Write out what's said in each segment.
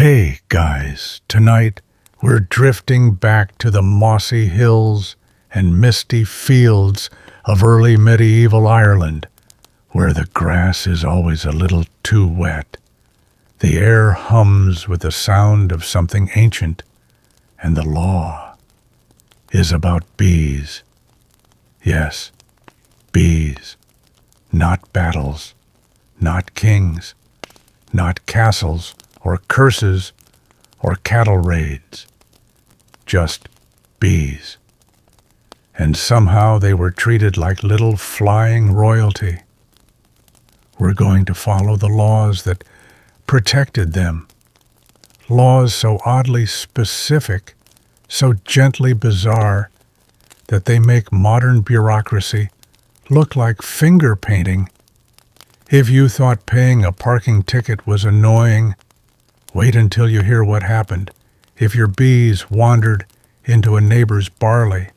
Hey guys, tonight we're drifting back to the mossy hills and misty fields of early medieval Ireland, where the grass is always a little too wet. The air hums with the sound of something ancient, and the law is about bees. Yes, bees, not battles, not kings, not castles or curses or cattle raids, just bees. And somehow they were treated like little flying royalty. We're going to follow the laws that protected them, laws so oddly specific, so gently bizarre, that they make modern bureaucracy look like finger painting. If you thought paying a parking ticket was annoying, wait until you hear what happened if your bees wandered into a neighbor's barley.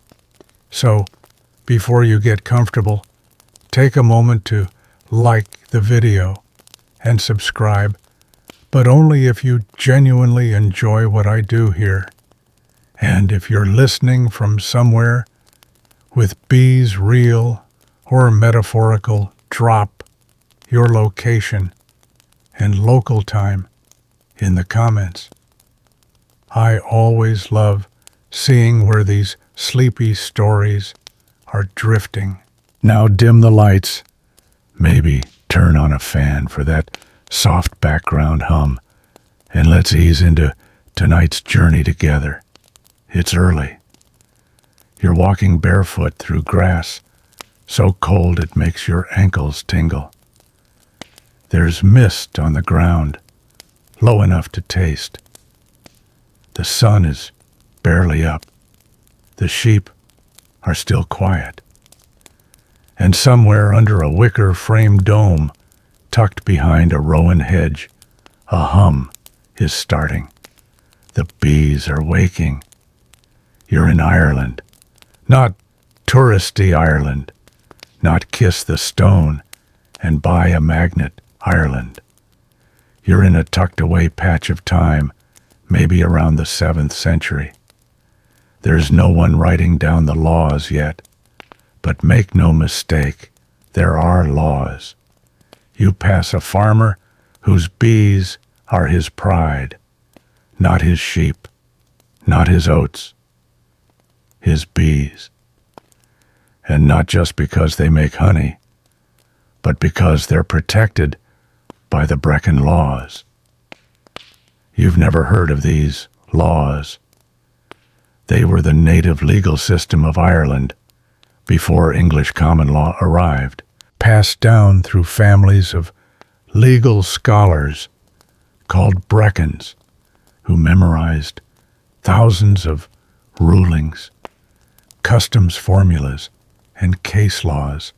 So, before you get comfortable, take a moment to like the video and subscribe, but only if you genuinely enjoy what I do here. And if you're listening from somewhere with bees real or metaphorical, drop your location and local time in the comments. I always love seeing where these sleepy stories are drifting. Now dim the lights, maybe turn on a fan for that soft background hum, and let's ease into tonight's journey together. It's early. You're walking barefoot through grass, so cold it makes your ankles tingle. There's mist on the ground, low enough to taste. The sun is barely up. The sheep are still quiet. And somewhere under a wicker-framed dome, tucked behind a rowan hedge, a hum is starting. The bees are waking. You're in Ireland. Not touristy Ireland. Not kiss the stone and buy a magnet Ireland. You're in a tucked-away patch of time, maybe around the 7th century. There's no one writing down the laws yet, but make no mistake, there are laws. You pass a farmer whose bees are his pride, not his sheep, not his oats, his bees. And not just because they make honey, but because they're protected by the Brecon laws. You've never heard of these laws. They were the native legal system of Ireland before English common law arrived, passed down through families of legal scholars called Brecons, who memorized thousands of rulings, customs formulas, and case laws,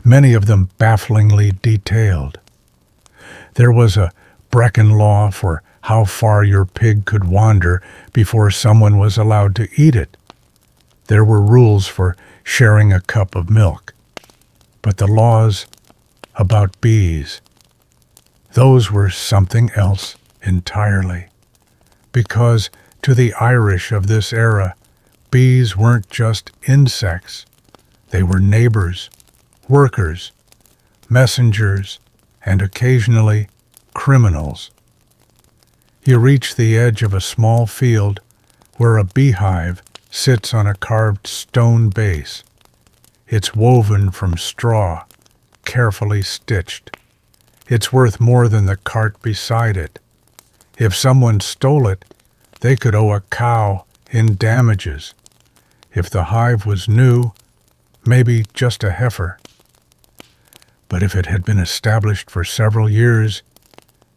many of them bafflingly detailed. There was a Brecon law for how far your pig could wander before someone was allowed to eat it. There were rules for sharing a cup of milk. But the laws about bees, those were something else entirely. Because to the Irish of this era, bees weren't just insects. They were neighbors, workers, messengers, and occasionally criminals. You reach the edge of a small field where a beehive sits on a carved stone base. It's woven from straw, carefully stitched. It's worth more than the cart beside it. If someone stole it, they could owe a cow in damages. If the hive was new, maybe just a heifer. But if it had been established for several years,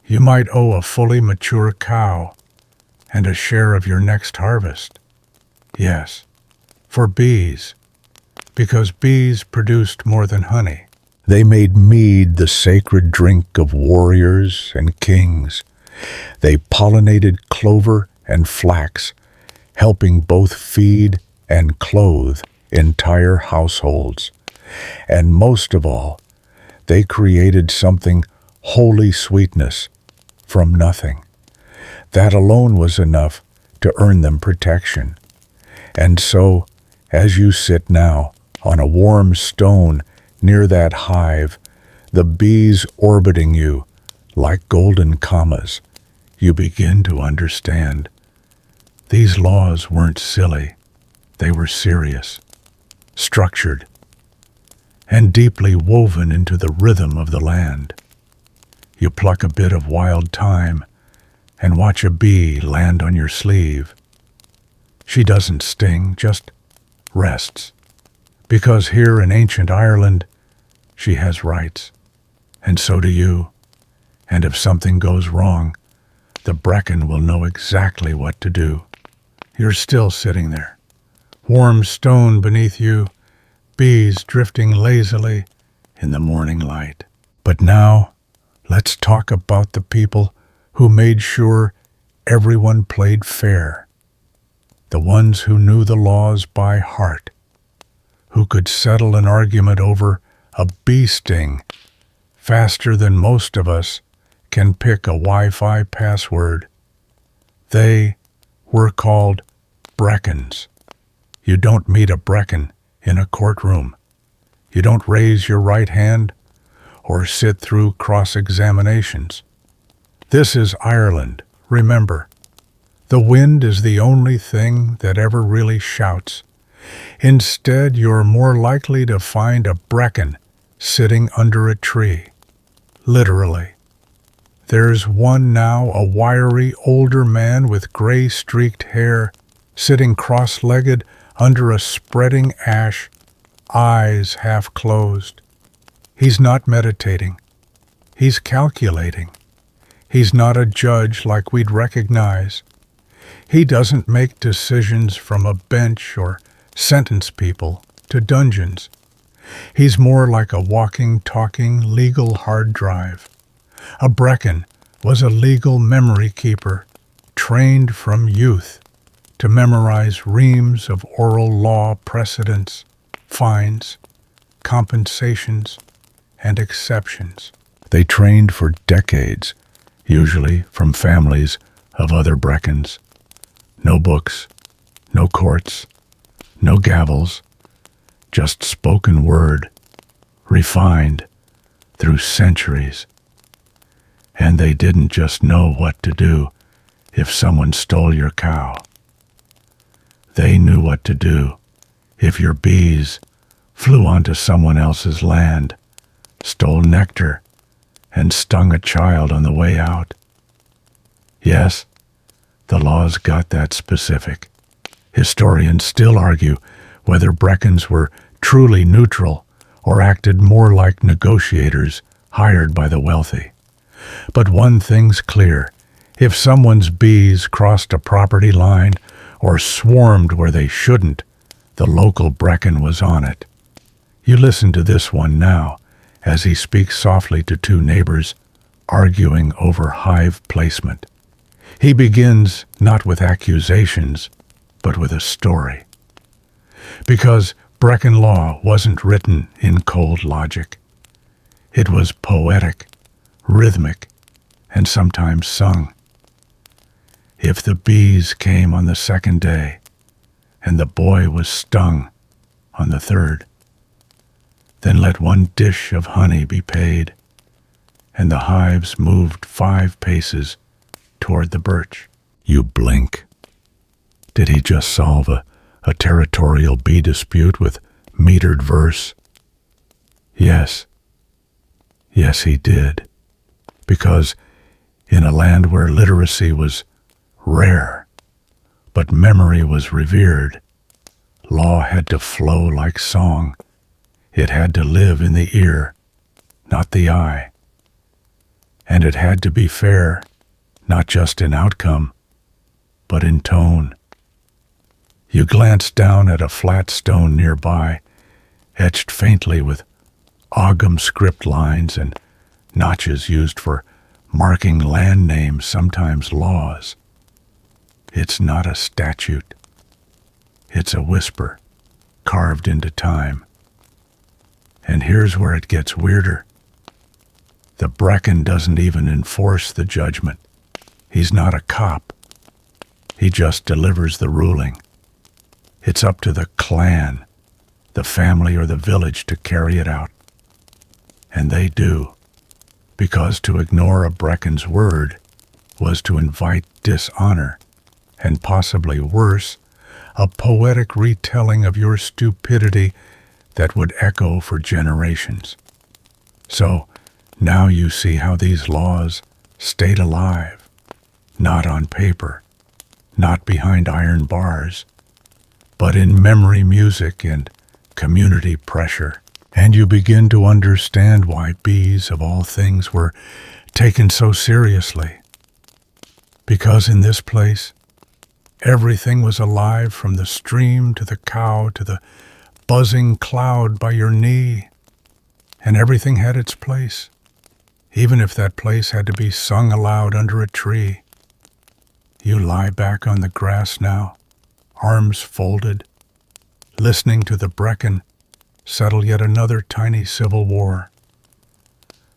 you might owe a fully mature cow and a share of your next harvest. Yes, for bees, because bees produced more than honey. They made mead the sacred drink of warriors and kings. They pollinated clover and flax, helping both feed and clothe entire households. And most of all, they created something holy sweetness from nothing. That alone was enough to earn them protection. And so, as you sit now on a warm stone near that hive, the bees orbiting you like golden commas, you begin to understand. These laws weren't silly. They were serious, structured, and deeply woven into the rhythm of the land. You pluck a bit of wild thyme and watch a bee land on your sleeve. She doesn't sting, just rests, because here in ancient Ireland, she has rights, and so do you. And if something goes wrong, the bracken will know exactly what to do. You're still sitting there, warm stone beneath you, bees drifting lazily in the morning light. But now, let's talk about the people who made sure everyone played fair. The ones who knew the laws by heart, who could settle an argument over a bee sting faster than most of us can pick a Wi-Fi password. They were called brackens. You don't meet a bracken in a courtroom. You don't raise your right hand or sit through cross-examinations. This is Ireland, remember. The wind is the only thing that ever really shouts. Instead, you're more likely to find a bracken sitting under a tree. Literally. There's one now, a wiry older man with gray-streaked hair, sitting cross-legged under a spreading ash, eyes half closed. He's not meditating. He's calculating. He's not a judge like we'd recognize. He doesn't make decisions from a bench or sentence people to dungeons. He's more like a walking, talking, legal hard drive. A bracken was a legal memory keeper, trained from youth to memorize reams of oral law precedents, fines, compensations, and exceptions. They trained for decades, usually from families of other brackens. No books, no courts, no gavels, just spoken word, refined through centuries. And they didn't just know what to do if someone stole your cow. They knew what to do if your bees flew onto someone else's land, stole nectar, and stung a child on the way out. Yes, the laws got that specific. Historians still argue whether brackens were truly neutral or acted more like negotiators hired by the wealthy. But one thing's clear: if someone's bees crossed a property line or swarmed where they shouldn't, the local bracken was on it. You listen to this one now as he speaks softly to two neighbors arguing over hive placement. He begins not with accusations, but with a story. Because bracken law wasn't written in cold logic. It was poetic, rhythmic, and sometimes sung. If the bees came on the second day, and the boy was stung on the third, then let one dish of honey be paid, and the hives moved 5 paces toward the birch. You blink. Did he just solve a territorial bee dispute with metered verse? Yes. Yes, he did. Because in a land where literacy was rare, but memory was revered, law had to flow like song. It had to live in the ear, not the eye. And it had to be fair, not just in outcome, but in tone. You glanced down at a flat stone nearby, etched faintly with Ogham script lines and notches used for marking land names, sometimes laws. It's not a statute. It's a whisper, carved into time. And here's where it gets weirder. The bracken doesn't even enforce the judgment. He's not a cop. He just delivers the ruling. It's up to the clan, the family, or the village to carry it out. And they do, because to ignore a Brecken's word was to invite dishonor, and possibly worse, a poetic retelling of your stupidity that would echo for generations. So, now you see how these laws stayed alive, not on paper, not behind iron bars, but in memory music and community pressure. And you begin to understand why bees, of all things, were taken so seriously. Because in this place, everything was alive, from the stream to the cow to the buzzing cloud by your knee, and everything had its place, even if that place had to be sung aloud under a tree. You lie back on the grass now, arms folded, listening to the Brecken settle yet another tiny civil war.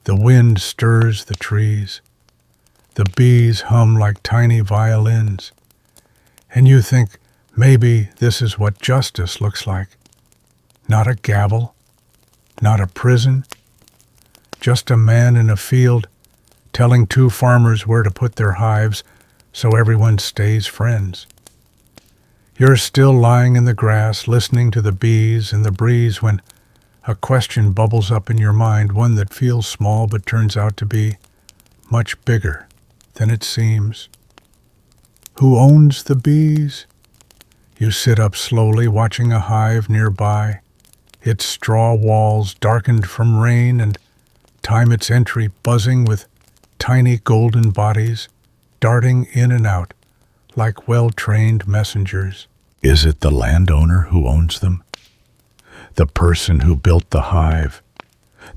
The wind stirs the trees, the bees hum like tiny violins, and you think maybe this is what justice looks like. Not a gavel, not a prison, just a man in a field telling two farmers where to put their hives so everyone stays friends. You're still lying in the grass, listening to the bees and the breeze, when a question bubbles up in your mind, one that feels small but turns out to be much bigger than it seems. Who owns the bees? You sit up slowly, watching a hive nearby, its straw walls darkened from rain, and time its entry buzzing with tiny golden bodies darting in and out like well-trained messengers. Is it the landowner who owns them? The person who built the hive?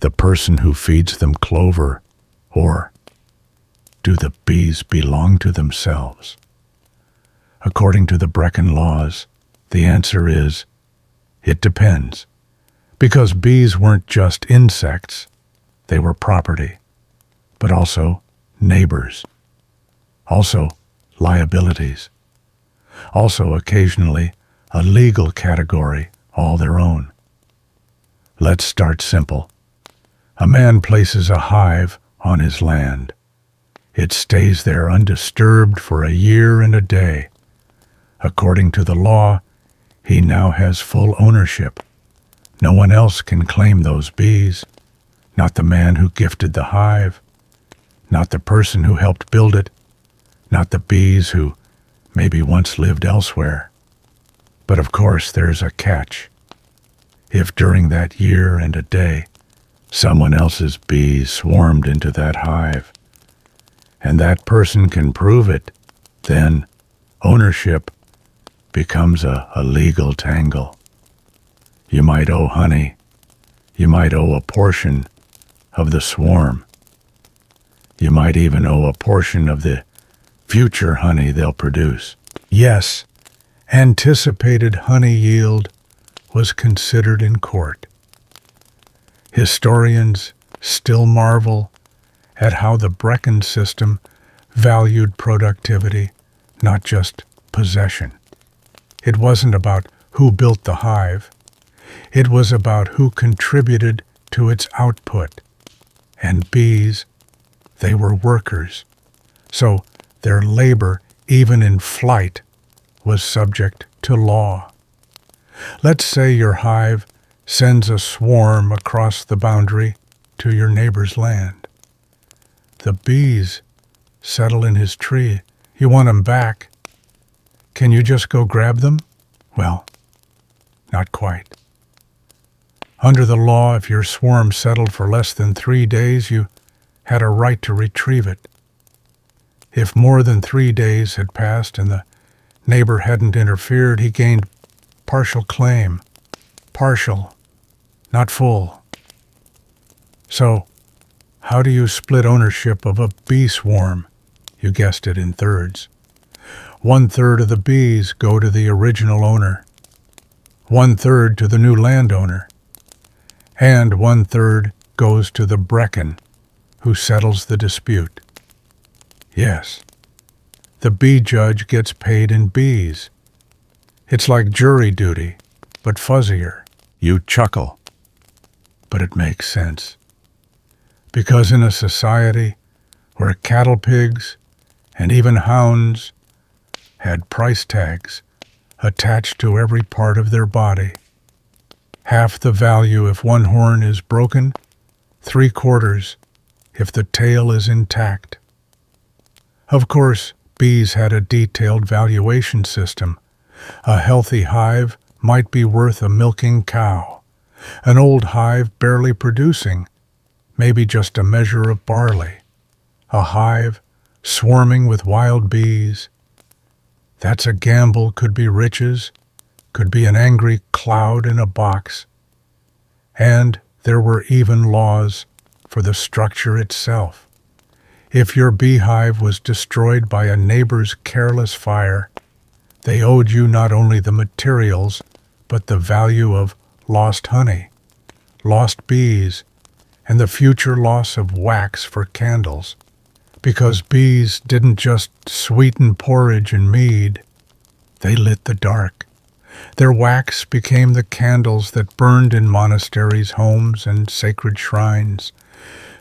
The person who feeds them clover? Or do the bees belong to themselves? According to the Brecken laws, the answer is, it depends. Because bees weren't just insects, they were property, but also neighbors, also liabilities, also occasionally a legal category all their own. Let's start simple. A man places a hive on his land. It stays there undisturbed for a year and a day. According to the law, he now has full ownership. No one else can claim those bees, not the man who gifted the hive, not the person who helped build it, not the bees who maybe once lived elsewhere. But of course there's a catch. If during that year and a day someone else's bees swarmed into that hive, and that person can prove it, then ownership becomes a legal tangle. You might owe honey. You might owe a portion of the swarm. You might even owe a portion of the future honey they'll produce. Yes, anticipated honey yield was considered in court. Historians still marvel at how the Brecken system valued productivity, not just possession. It wasn't about who built the hive. It was about who contributed to its output. And bees, they were workers. So their labor, even in flight, was subject to law. Let's say your hive sends a swarm across the boundary to your neighbor's land. The bees settle in his tree. You want them back. Can you just go grab them? Well, not quite. Under the law, if your swarm settled for less than 3 days, you had a right to retrieve it. If more than 3 days had passed and the neighbor hadn't interfered, he gained partial claim. Partial, not full. So, how do you split ownership of a bee swarm? You guessed it, in thirds. 1/3 of the bees go to the original owner, 1/3 to the new landowner, and 1/3 goes to the Brecken, who settles the dispute. Yes, The bee judge gets paid in bees. It's like jury duty, but fuzzier. You chuckle, but it makes sense. Because in a society where cattle pigs and even hounds had price tags attached to every part of their body, half the value if one horn is broken, 3/4 if the tail is intact. Of course, bees had a detailed valuation system. A healthy hive might be worth a milking cow. An old hive barely producing, maybe just a measure of barley. A hive swarming with wild bees. That's a gamble, could be riches, could be an angry cloud in a box. And there were even laws for the structure itself. If your beehive was destroyed by a neighbor's careless fire, they owed you not only the materials, but the value of lost honey, lost bees, and the future loss of wax for candles. Because bees didn't just sweeten porridge and mead, they lit the dark. Their wax became the candles that burned in monasteries, homes, and sacred shrines.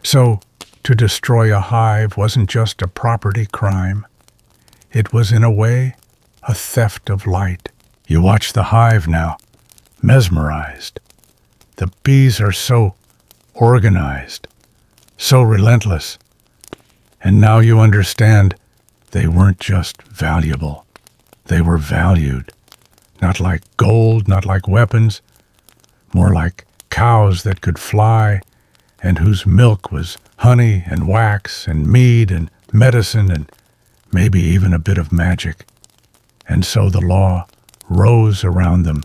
So, to destroy a hive wasn't just a property crime. It was, in a way, a theft of light. You watch the hive now, mesmerized. The bees are so organized, so relentless. And now you understand they weren't just valuable. They were valued. Not like gold, not like weapons, more like cows that could fly and whose milk was honey and wax and mead and medicine and maybe even a bit of magic. And so the law rose around them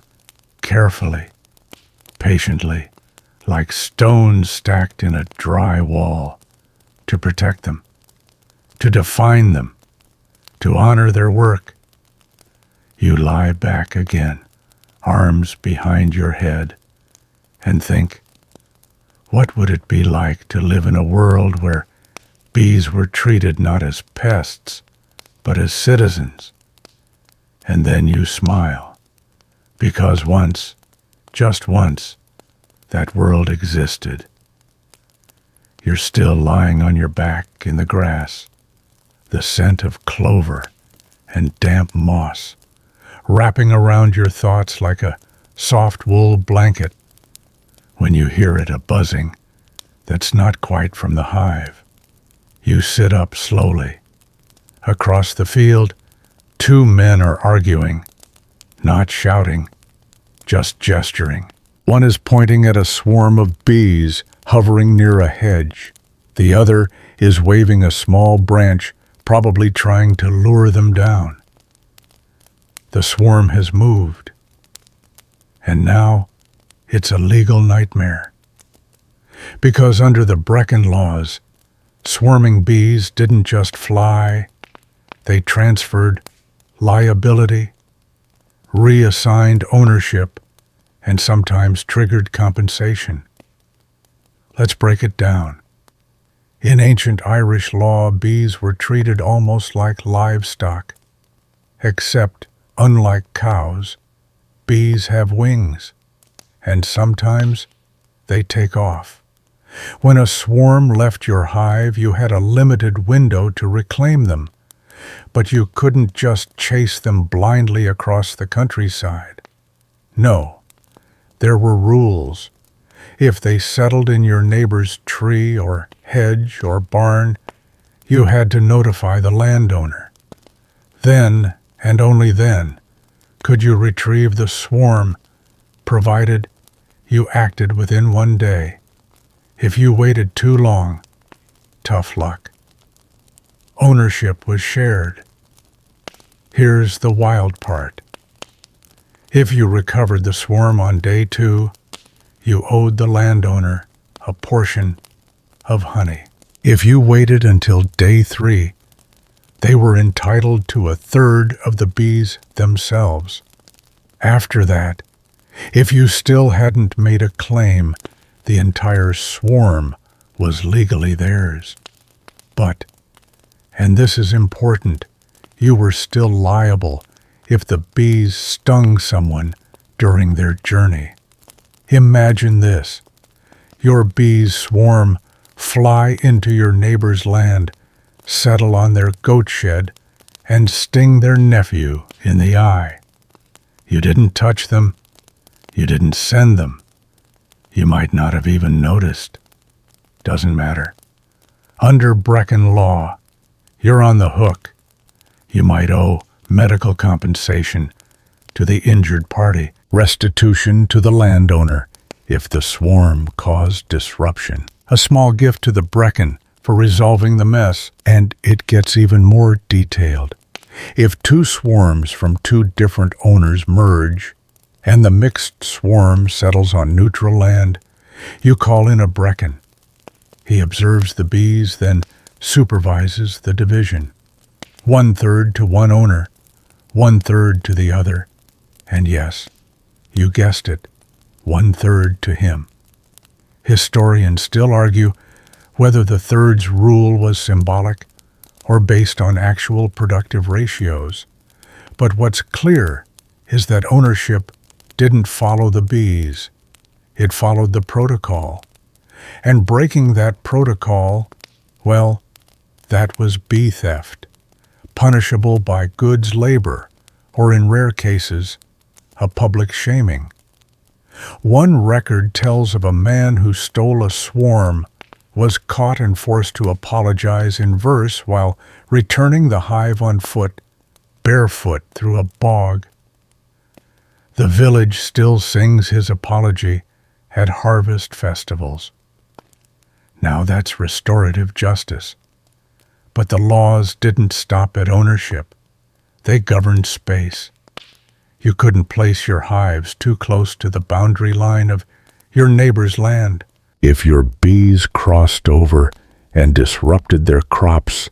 carefully, patiently, like stones stacked in a dry wall, to protect them, to define them, to honor their work. You lie back again, arms behind your head, and think, what would it be like to live in a world where bees were treated not as pests, but as citizens? And then you smile, because once, just once, that world existed. You're still lying on your back in the grass, the scent of clover and damp moss wrapping around your thoughts like a soft wool blanket, when you hear it a buzzing that's not quite from the hive. You sit up slowly. Across the field, 2 men are arguing, not shouting, just gesturing. One is pointing at a swarm of bees hovering near a hedge. The other is waving a small branch, probably trying to lure them down. The swarm has moved, and now it's a legal nightmare. Because under the Brecken laws, swarming bees didn't just fly, they transferred liability, reassigned ownership, and sometimes triggered compensation. Let's break it down. In ancient Irish law, bees were treated almost like livestock, except, unlike cows, bees have wings, and sometimes they take off. When a swarm left your hive, you had a limited window to reclaim them, but you couldn't just chase them blindly across the countryside. No, there were rules. If they settled in your neighbor's tree or hedge or barn, you had to notify the landowner. Then, and only then, could you retrieve the swarm, provided you acted within 1 day. If you waited too long, tough luck. Ownership was shared. Here's the wild part. If you recovered the swarm on day 2, you owed the landowner a portion of honey. If you waited until day 3, they were entitled to 1/3 of the bees themselves. After that, if you still hadn't made a claim, the entire swarm was legally theirs. But, and this is important, you were still liable if the bees stung someone during their journey. Imagine this. Your bees swarm, fly into your neighbor's land, settle on their goat shed, and sting their nephew in the eye. You didn't touch them. You didn't send them. You might not have even noticed. Doesn't matter. Under Brecken law, you're on the hook. You might owe medical compensation to the injured party, restitution to the landowner if the swarm caused disruption, a small gift to the Brecken for resolving the mess, and it gets even more detailed. If two swarms from two different owners merge, and the mixed swarm settles on neutral land, you call in a Brecken. He observes the bees, then supervises the division. 1/3 to one owner, 1/3 to the other, and yes, you guessed it, 1/3 to him. Historians still argue whether the third's rule was symbolic or based on actual productive ratios. But what's clear is that ownership didn't follow the bees. It followed the protocol. And breaking that protocol, well, that was bee theft, punishable by goods labor, or in rare cases, a public shaming. One record tells of a man who stole a swarm, was caught and forced to apologize in verse while returning the hive on foot, barefoot through a bog. The village still sings his apology at harvest festivals. Now that's restorative justice. But the laws didn't stop at ownership. They governed space. You couldn't place your hives too close to the boundary line of your neighbor's land. If your bees crossed over and disrupted their crops,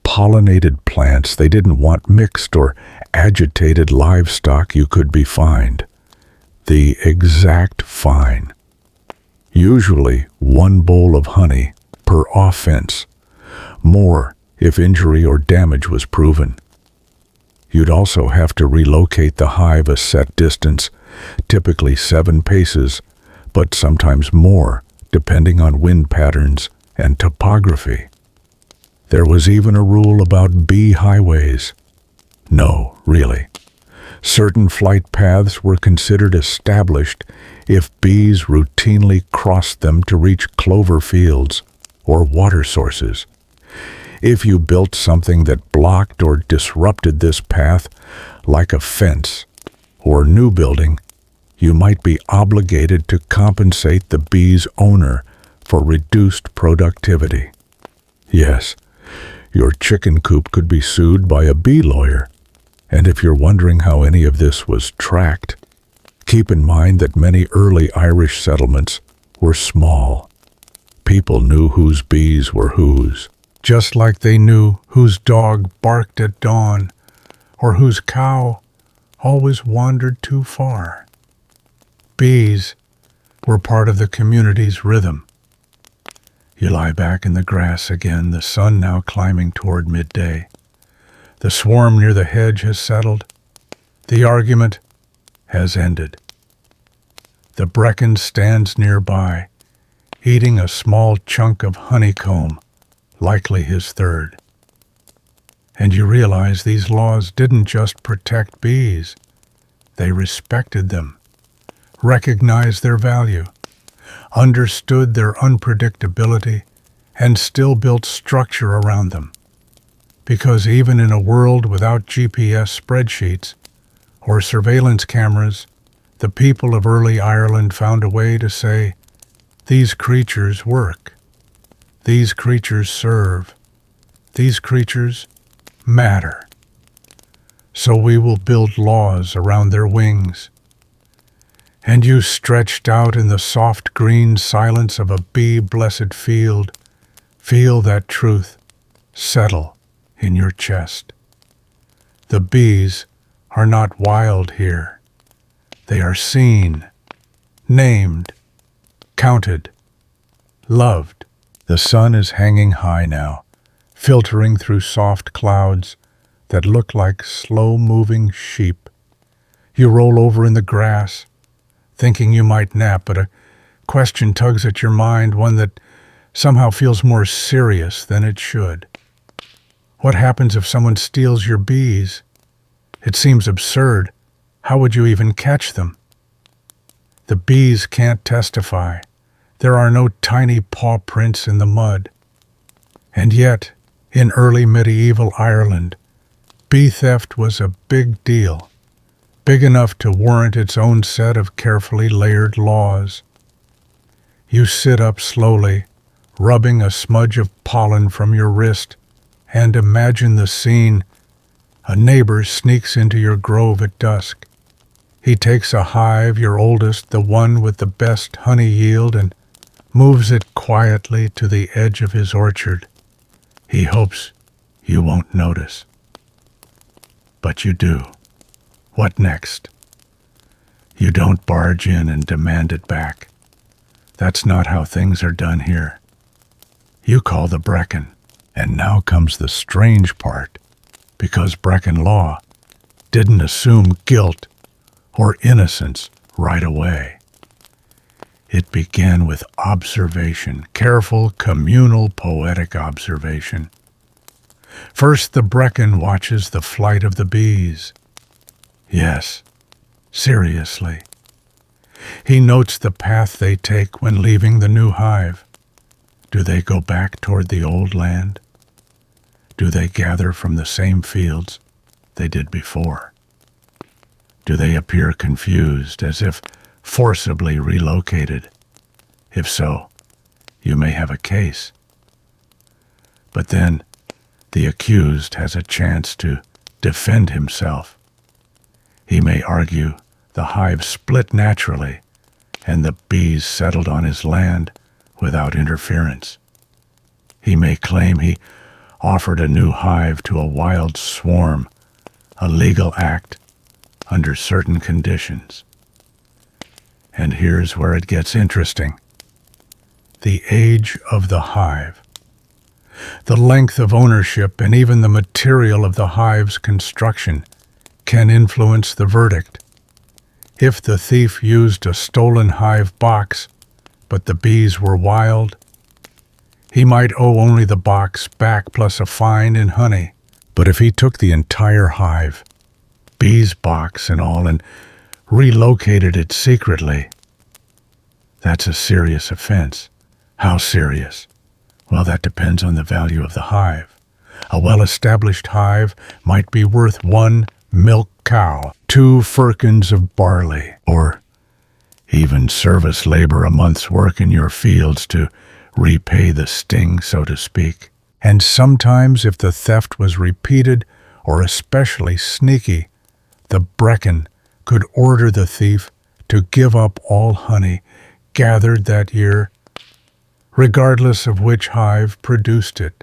pollinated plants they didn't want mixed, or agitated livestock, you could be fined. The exact fine. Usually 1 bowl of honey per offense, more if injury or damage was proven. You'd also have to relocate the hive a set distance, typically 7 paces, but sometimes more, depending on wind patterns and topography. There was even a rule about bee highways. No, really. Certain flight paths were considered established if bees routinely crossed them to reach clover fields or water sources. If you built something that blocked or disrupted this path, like a fence or new building, you might be obligated to compensate the bee's owner for reduced productivity. Yes, your chicken coop could be sued by a bee lawyer. And if you're wondering how any of this was tracked, keep in mind that many early Irish settlements were small. People knew whose bees were whose, just like they knew whose dog barked at dawn or whose cow always wandered too far. Bees were part of the community's rhythm. You lie back in the grass again, the sun now climbing toward midday. The swarm near the hedge has settled. The argument has ended. The Brecken stands nearby, eating a small chunk of honeycomb, likely his third. And you realize these laws didn't just protect bees. They respected them, recognized their value, understood their unpredictability, and still built structure around them. Because even in a world without GPS spreadsheets or surveillance cameras, the people of early Ireland found a way to say, these creatures work, these creatures serve, these creatures matter. So we will build laws around their wings. And you stretched out in the soft green silence of a bee-blessed field, feel that truth settle in your chest. The bees are not wild here. They are seen, named, counted, loved. The sun is hanging high now, filtering through soft clouds, that look like slow-moving sheep. You roll over in the grass, thinking you might nap, but a question tugs at your mind, one that somehow feels more serious than it should. What happens if someone steals your bees? It seems absurd. How would you even catch them? The bees can't testify. There are no tiny paw prints in the mud. And yet, in early medieval Ireland, bee theft was a big deal, big enough to warrant its own set of carefully layered laws. You sit up slowly, rubbing a smudge of pollen from your wrist, and imagine the scene. A neighbor sneaks into your grove at dusk. He takes a hive, your oldest, the one with the best honey yield, and moves it quietly to the edge of his orchard. He hopes you won't notice. But you do. What next? You don't barge in and demand it back. That's not how things are done here. You call the Brecon. And now comes the strange part, because Brecon law didn't assume guilt or innocence right away. It began with observation, careful, communal, poetic observation. First, the Brecon watches the flight of the bees. Yes, seriously. He notes the path they take when leaving the new hive. Do they go back toward the old land? Do they gather from the same fields they did before? Do they appear confused, as if forcibly relocated? If so, you may have a case. But then, the accused has a chance to defend himself. He may argue the hive split naturally, and the bees settled on his land without interference. He may claim he offered a new hive to a wild swarm, a legal act under certain conditions. And here's where it gets interesting. The age of the hive. The length of ownership and even the material of the hive's construction can influence the verdict. If the thief used a stolen hive box, but the bees were wild, he might owe only the box back plus a fine in honey. But if he took the entire hive, bees, box and all, and relocated it secretly, that's a serious offense. How serious? Well, that depends on the value of the hive. A well-established hive might be worth 1 milk cow, 2 firkins of barley, or even service labor, a month's work in your fields to repay the sting, so to speak. And sometimes, if the theft was repeated or especially sneaky, the Brecon could order the thief to give up all honey gathered that year, regardless of which hive produced it.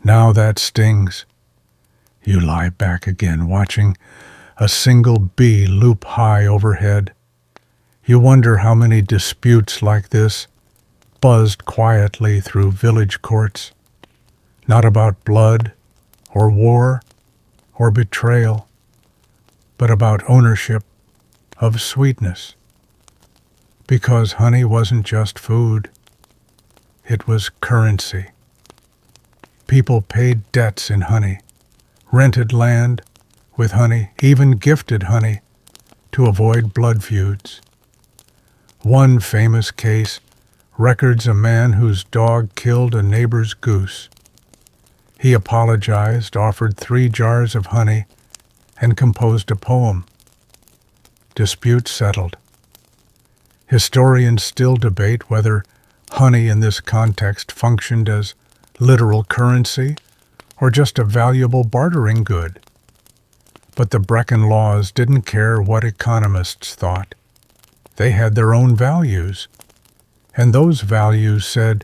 Now that stings. You lie back again, watching a single bee loop high overhead. You wonder how many disputes like this buzzed quietly through village courts, not about blood or war or betrayal, but about ownership of sweetness. Because honey wasn't just food, it was currency. People paid debts in honey, rented land with honey, even gifted honey to avoid blood feuds. One famous case records a man whose dog killed a neighbor's goose. He apologized, offered 3 jars of honey, and composed a poem. Dispute settled. Historians still debate whether honey in this context functioned as literal currency or just a valuable bartering good. But the Brecon laws didn't care what economists thought. They had their own values. And those values said,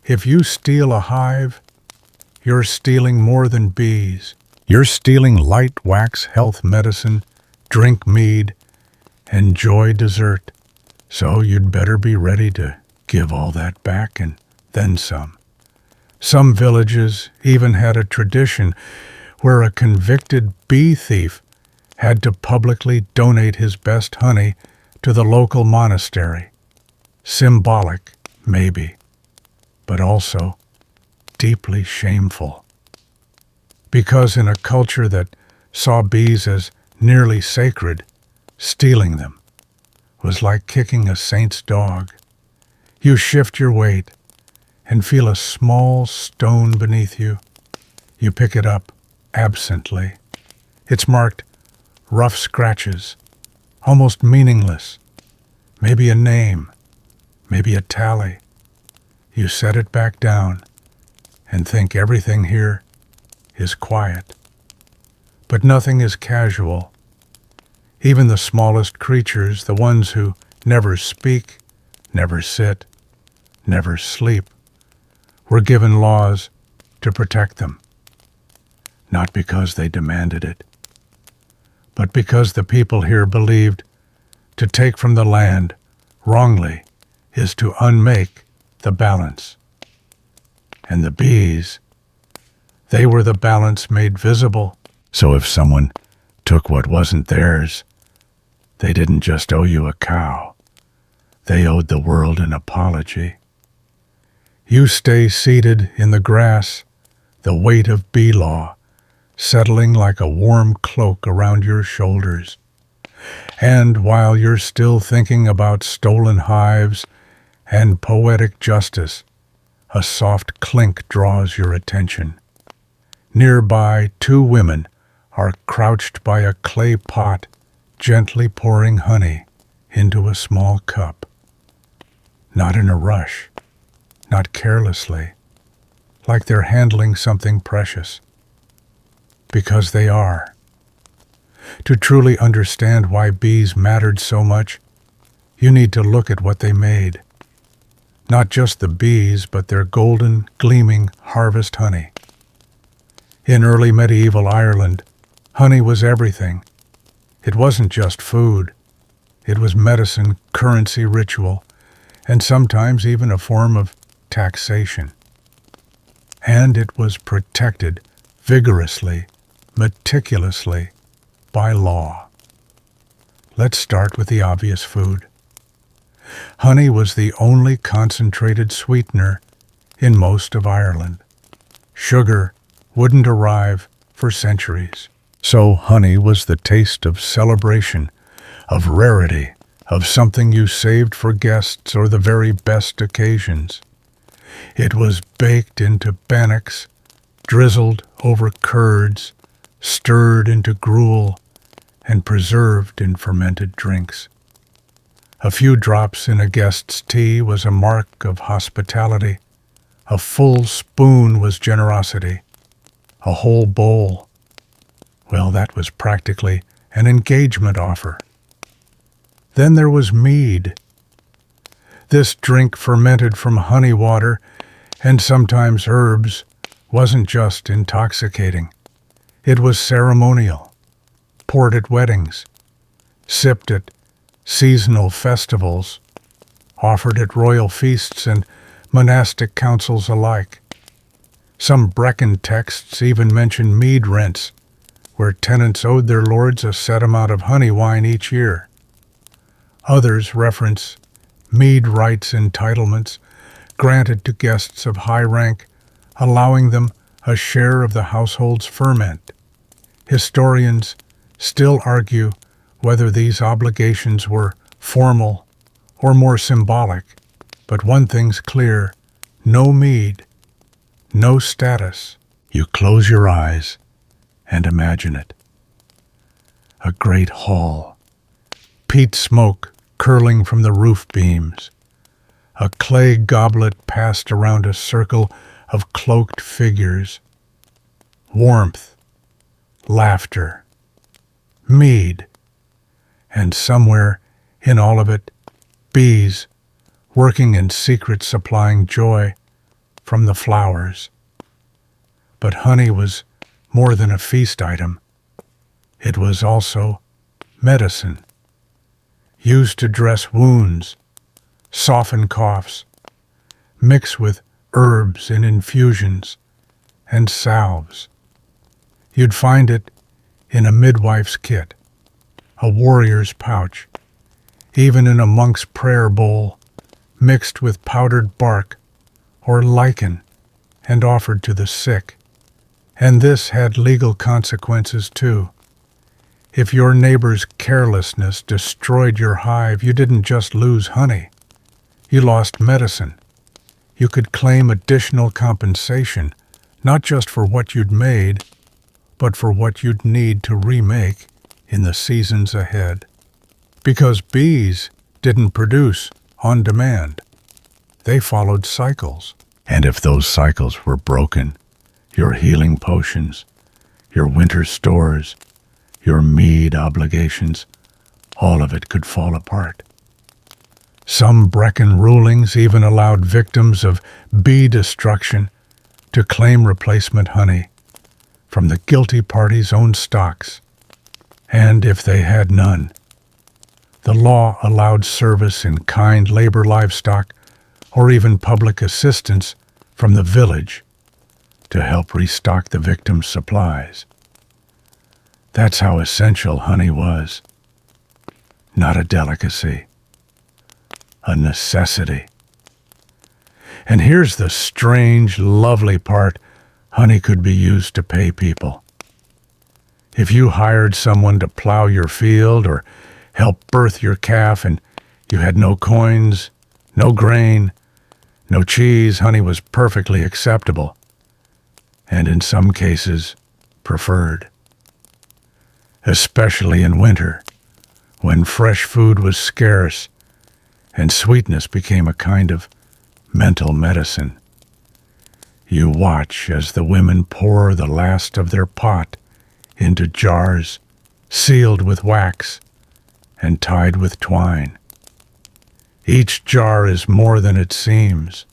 if you steal a hive, you're stealing more than bees. You're stealing light wax health medicine, drink mead, enjoy dessert. So you'd better be ready to give all that back and then some. Some villages even had a tradition where a convicted bee thief had to publicly donate his best honey to the local monastery. Symbolic, maybe, but also deeply shameful. Because in a culture that saw bees as nearly sacred, stealing them was like kicking a saint's dog. You shift your weight and feel a small stone beneath you. You pick it up absently. It's marked rough scratches, almost meaningless. Maybe a name, maybe a tally. You set it back down and think everything here is quiet. But nothing is casual. Even the smallest creatures, the ones who never speak, never sit, never sleep, were given laws to protect them. Not because they demanded it, but because the people here believed to take from the land wrongly is to unmake the balance. And the bees, they were the balance made visible. So if someone took what wasn't theirs, they didn't just owe you a cow. They owed the world an apology. You stay seated in the grass, the weight of bee law settling like a warm cloak around your shoulders. And while you're still thinking about stolen hives and poetic justice, a soft clink draws your attention. Nearby, two women are crouched by a clay pot, gently pouring honey into a small cup. Not in a rush, not carelessly, like they're handling something precious. Because they are. To truly understand why bees mattered so much, you need to look at what they made. Not just the bees, but their golden, gleaming harvest honey. In early medieval Ireland, honey was everything. It wasn't just food. It was medicine, currency, ritual, and sometimes even a form of taxation. And it was protected vigorously, meticulously, by law. Let's start with the obvious food. Honey was the only concentrated sweetener in most of Ireland. Sugar wouldn't arrive for centuries. So honey was the taste of celebration, of rarity, of something you saved for guests or the very best occasions. It was baked into bannocks, drizzled over curds, stirred into gruel, and preserved in fermented drinks. A few drops in a guest's tea was a mark of hospitality. A full spoon was generosity. A whole bowl, well, that was practically an engagement offer. Then there was mead. This drink fermented from honey water and sometimes herbs wasn't just intoxicating. It was ceremonial, poured at weddings, sipped at seasonal festivals, offered at royal feasts and monastic councils alike. Some Brecon texts even mention mead rents, where tenants owed their lords a set amount of honey wine each year. Others reference mead rights entitlements granted to guests of high rank, allowing them a share of the household's ferment. Historians still argue whether these obligations were formal or more symbolic, but one thing's clear: no mead, no status. You close your eyes and imagine it. A great hall, peat smoke curling from the roof beams, a clay goblet passed around a circle of cloaked figures, warmth, laughter, mead, and somewhere in all of it, bees working in secret, supplying joy from the flowers. But honey was more than a feast item. It was also medicine, used to dress wounds, soften coughs, mix with herbs in infusions and salves. You'd find it in a midwife's kit, a warrior's pouch, even in a monk's prayer bowl, mixed with powdered bark or lichen and offered to the sick. And this had legal consequences too. If your neighbor's carelessness destroyed your hive, you didn't just lose honey. You lost medicine. You could claim additional compensation, not just for what you'd made, but for what you'd need to remake in the seasons ahead. Because bees didn't produce on demand. They followed cycles. And if those cycles were broken, your healing potions, your winter stores, your mead obligations, all of it could fall apart. Some Brecon rulings even allowed victims of bee destruction to claim replacement honey from the guilty party's own stocks. And if they had none, the law allowed service in kind labor livestock or even public assistance from the village to help restock the victim's supplies. That's how essential honey was. Not a delicacy, a necessity. And here's the strange, lovely part: honey could be used to pay people. If you hired someone to plow your field or help birth your calf and you had no coins, no grain, no cheese, honey was perfectly acceptable, and in some cases, preferred. Especially in winter, when fresh food was scarce and sweetness became a kind of mental medicine. You watch as the women pour the last of their pot into jars sealed with wax and tied with twine. Each jar is more than it seems.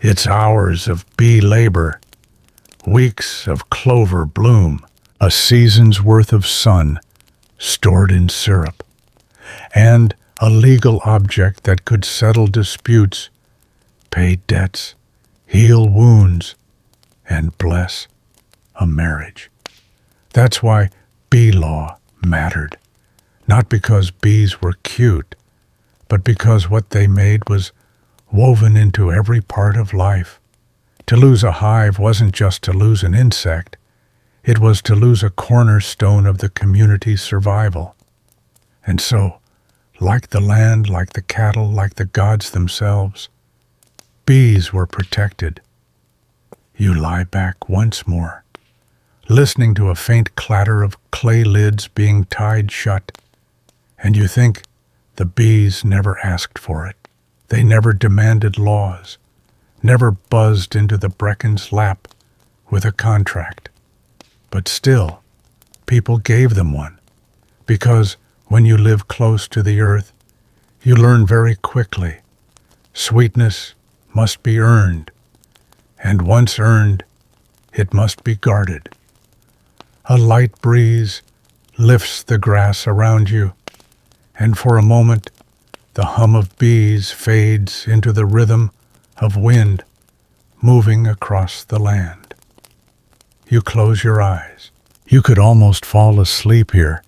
It's hours of bee labor, weeks of clover bloom, a season's worth of sun stored in syrup, and a legal object that could settle disputes, pay debts, heal wounds, and bless a marriage. That's why bee law mattered, not because bees were cute, but because what they made was woven into every part of life. To lose a hive wasn't just to lose an insect, it was to lose a cornerstone of the community's survival. And so, like the land, like the cattle, like the gods themselves, bees were protected. You lie back once more, listening to a faint clatter of clay lids being tied shut, and you think the bees never asked for it. They never demanded laws, never buzzed into the Brecon's lap with a contract. But still, people gave them one, because when you live close to the earth, you learn very quickly sweetness must be earned, and once earned, it must be guarded. A light breeze lifts the grass around you, and for a moment, the hum of bees fades into the rhythm of wind moving across the land. You close your eyes. You could almost fall asleep here,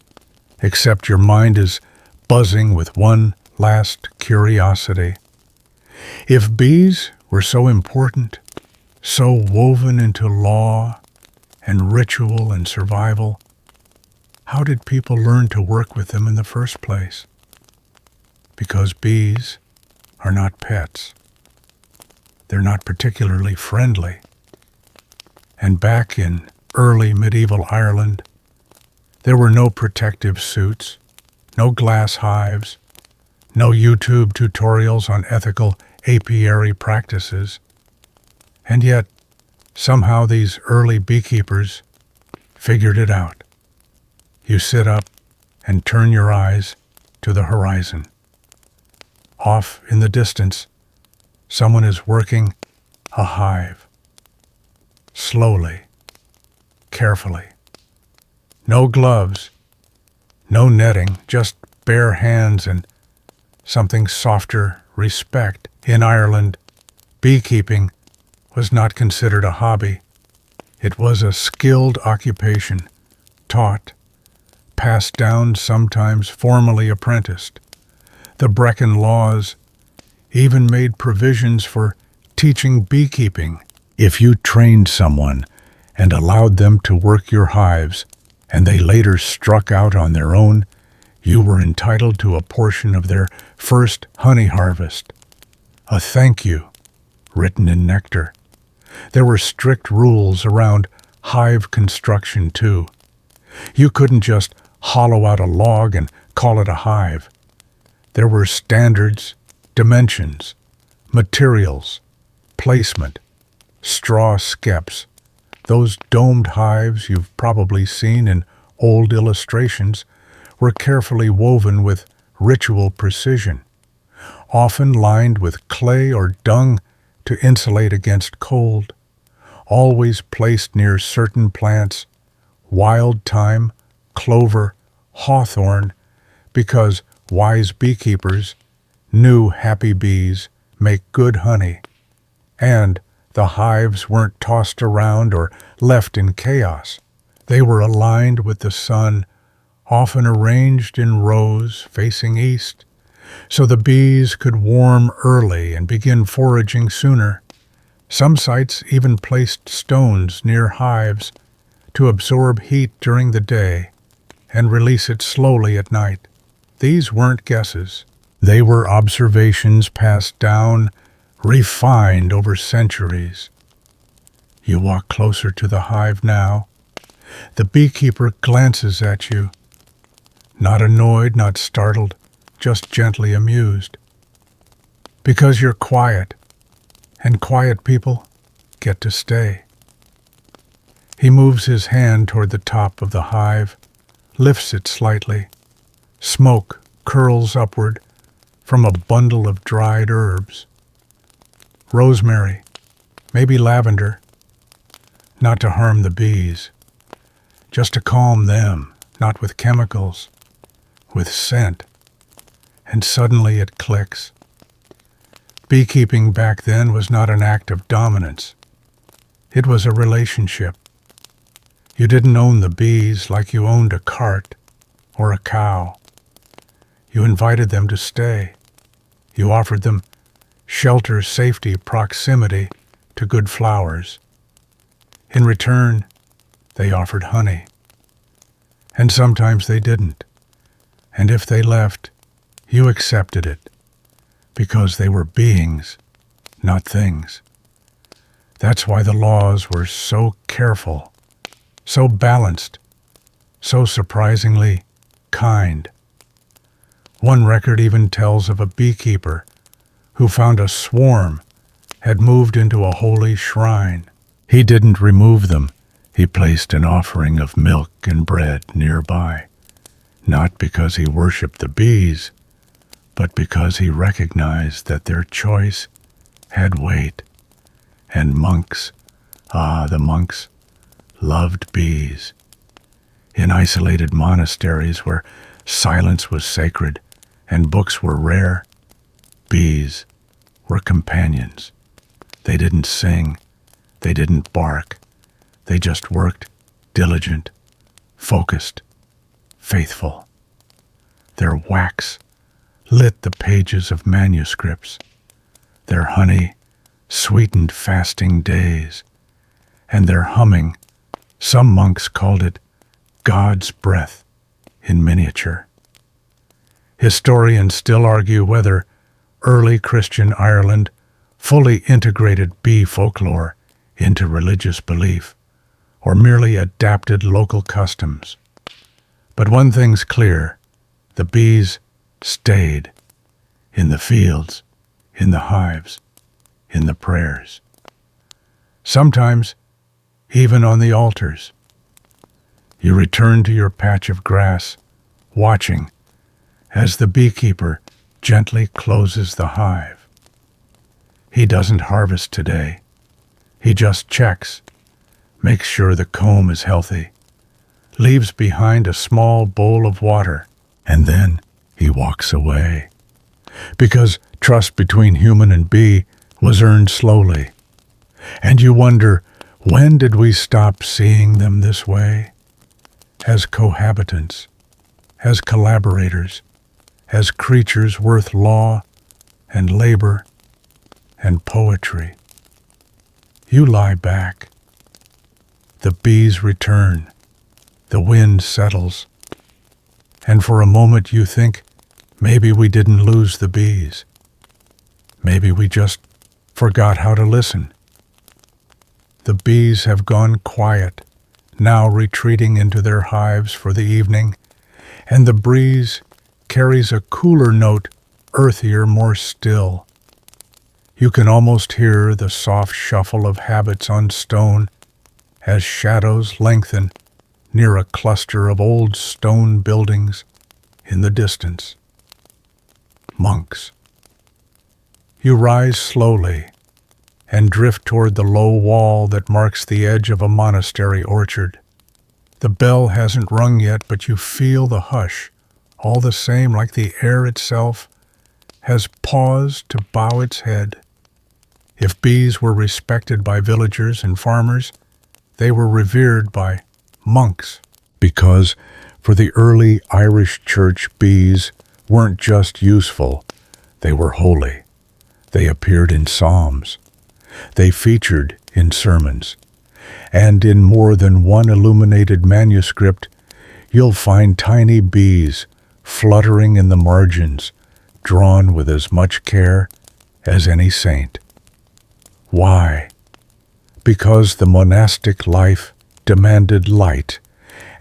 except your mind is buzzing with one last curiosity. If bees were so important, so woven into law and ritual and survival, how did people learn to work with them in the first place? Because bees are not pets. They're not particularly friendly. And back in early medieval Ireland, there were no protective suits, no glass hives, no YouTube tutorials on ethical apiary practices. And yet, somehow these early beekeepers figured it out. You sit up and turn your eyes to the horizon. Off in the distance, someone is working a hive. Slowly, carefully. No gloves, no netting, just bare hands and something softer, respect. In Ireland, beekeeping was not considered a hobby. It was a skilled occupation, taught, passed down, sometimes formally apprenticed. The Brecon Laws even made provisions for teaching beekeeping. If you trained someone and allowed them to work your hives, and they later struck out on their own, you were entitled to a portion of their first honey harvest, a thank you written in nectar. There were strict rules around hive construction, too. You couldn't just hollow out a log and call it a hive. There were standards, dimensions, materials, placement, straw skeps. Those domed hives you've probably seen in old illustrations were carefully woven with ritual precision, often lined with clay or dung to insulate against cold, always placed near certain plants, wild thyme, clover, hawthorn, because wise beekeepers knew happy bees make good honey, and the hives weren't tossed around or left in chaos. They were aligned with the sun, often arranged in rows facing east, so the bees could warm early and begin foraging sooner. Some sites even placed stones near hives to absorb heat during the day and release it slowly at night. These weren't guesses. They were observations passed down, refined over centuries. You walk closer to the hive now. The beekeeper glances at you, not annoyed, not startled, just gently amused. Because you're quiet, and quiet people get to stay. He moves his hand toward the top of the hive, lifts it slightly. Smoke curls upward from a bundle of dried herbs. Rosemary, maybe lavender, not to harm the bees, just to calm them, not with chemicals, with scent. And suddenly it clicks. Beekeeping back then was not an act of dominance. It was a relationship. You didn't own the bees like you owned a cart or a cow. You invited them to stay. You offered them shelter, safety, proximity to good flowers. In return, they offered honey. And sometimes they didn't. And if they left, you accepted it, because they were beings, not things. That's why the laws were so careful, so balanced, so surprisingly kind. One record even tells of a beekeeper who found a swarm had moved into a holy shrine. He didn't remove them. He placed an offering of milk and bread nearby, not because he worshipped the bees, but because he recognized that their choice had weight. And monks, the monks, loved bees. In isolated monasteries where silence was sacred and books were rare, bees were companions. They didn't sing, they didn't bark, they just worked, diligent, focused, faithful. Their wax lit the pages of manuscripts. Their honey sweetened fasting days, and their humming, some monks called it God's breath in miniature. Historians still argue whether early Christian Ireland fully integrated bee folklore into religious belief, or merely adapted local customs. But one thing's clear, the bees stayed in the fields, in the hives, in the prayers. Sometimes even on the altars. You return to your patch of grass, watching as the beekeeper gently closes the hive. He doesn't harvest today. He just checks, makes sure the comb is healthy, leaves behind a small bowl of water, and then he walks away. Because trust between human and bee was earned slowly. And you wonder When did we stop seeing them this way? As cohabitants, as collaborators, as creatures worth law and labor and poetry. You lie back. The bees return. The wind settles. And for a moment you think maybe we didn't lose the bees. Maybe we just forgot how to listen. The bees have gone quiet, now retreating into their hives for the evening, and the breeze carries a cooler note, earthier, more still. You can almost hear the soft shuffle of habits on stone as shadows lengthen near a cluster of old stone buildings in the distance. Monks. You rise slowly and drift toward the low wall that marks the edge of a monastery orchard. The bell hasn't rung yet, but you feel the hush, all the same, like the air itself has paused to bow its head. If bees were respected by villagers and farmers, they were revered by monks. Because for the early Irish church, bees weren't just useful, they were holy. They appeared in psalms. They featured in sermons. And in more than one illuminated manuscript, you'll find tiny bees fluttering in the margins, drawn with as much care as any saint. Why? Because the monastic life demanded light,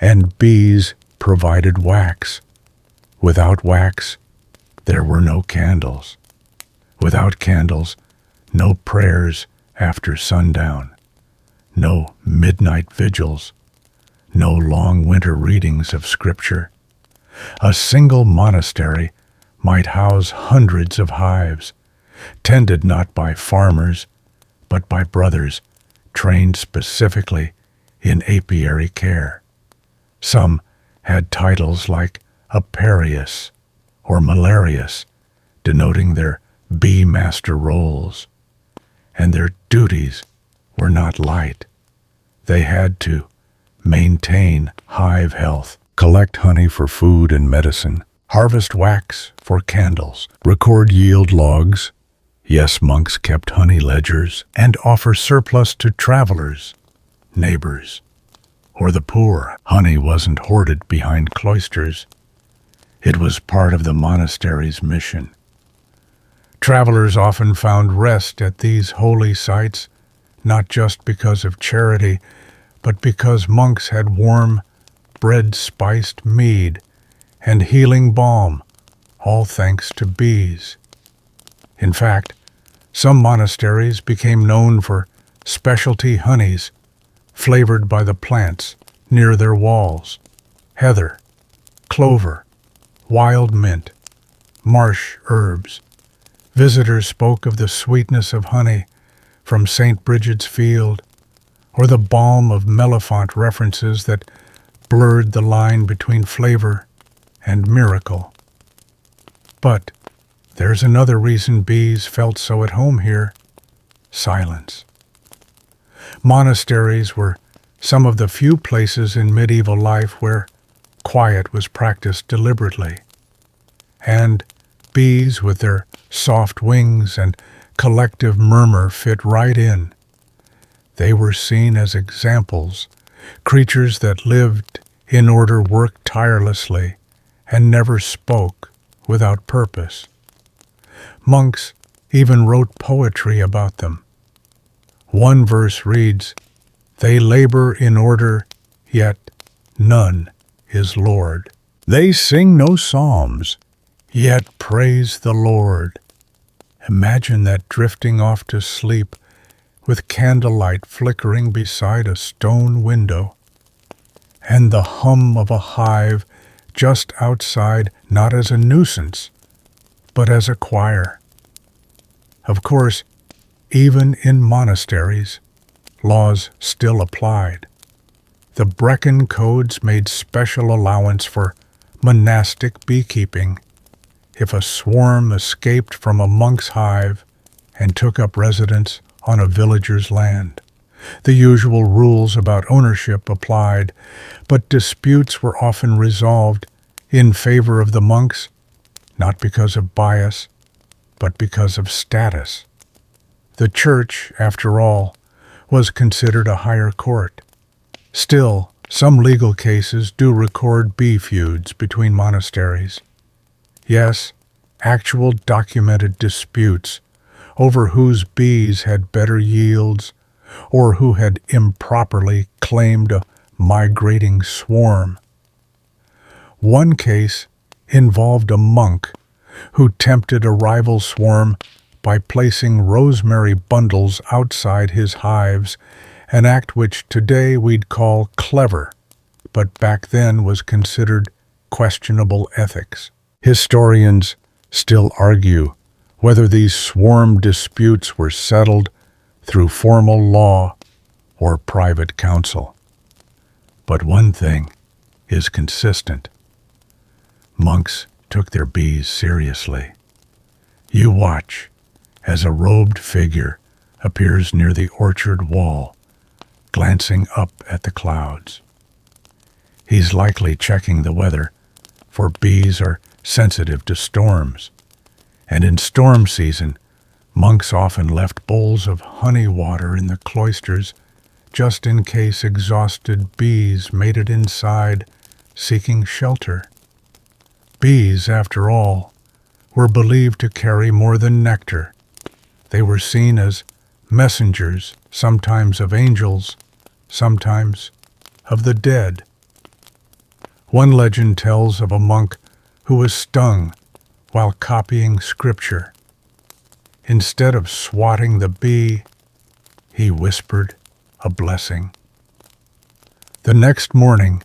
and bees provided wax. Without wax, there were no candles. Without candles, no prayers after sundown, no midnight vigils, no long winter readings of Scripture. A single monastery might house hundreds of hives, tended not by farmers, but by brothers trained specifically in apiary care. Some had titles like Aparius or Malarius, denoting their bee master roles, and their duties were not light. They had to maintain hive health, collect honey for food and medicine, harvest wax for candles, record yield logs. Yes, monks kept honey ledgers, and offer surplus to travelers, neighbors, or the poor. Honey wasn't hoarded behind cloisters. It was part of the monastery's mission. Travelers often found rest at these holy sites, not just because of charity, but because monks had warm, bread-spiced mead and healing balm, all thanks to bees. In fact, some monasteries became known for specialty honeys flavored by the plants near their walls: heather, clover, wild mint, marsh herbs. Visitors spoke of the sweetness of honey from St. Bridget's field, or the balm of Mellifont, references that blurred the line between flavor and miracle. But there's another reason bees felt so at home here: silence. Monasteries were some of the few places in medieval life where quiet was practiced deliberately, and bees with their soft wings and collective murmur fit right in. They were seen as examples, creatures that lived in order, worked tirelessly, and never spoke without purpose. Monks even wrote poetry about them. One verse reads, "They labor in order, yet none is Lord. They sing no psalms, yet praise the Lord." Imagine that, drifting off to sleep with candlelight flickering beside a stone window, and the hum of a hive just outside, not as a nuisance, but as a choir. Of course, even in monasteries, laws still applied. The Brecon codes made special allowance for monastic beekeeping. If a swarm escaped from a monk's hive and took up residence on a villager's land, The usual rules about ownership applied, but disputes were often resolved in favor of the monks, not because of bias, but because of status. The church, after all, was considered a higher court. Still, some legal cases do record bee feuds between monasteries. Yes, actual documented disputes over whose bees had better yields or who had improperly claimed a migrating swarm. One case involved a monk who tempted a rival swarm by placing rosemary bundles outside his hives, an act which today we'd call clever, but back then was considered questionable ethics. Historians still argue whether these swarm disputes were settled through formal law or private counsel. But one thing is consistent. Monks took their bees seriously. You watch as a robed figure appears near the orchard wall, glancing up at the clouds. He's likely checking the weather, for bees are sensitive to storms, and in storm season, monks often left bowls of honey water in the cloisters just in case exhausted bees made it inside seeking shelter. Bees, after all, were believed to carry more than nectar. They were seen as messengers, sometimes of angels, sometimes of the dead. One legend tells of a monk who was stung while copying scripture. Instead of swatting the bee, he whispered a blessing. The next morning,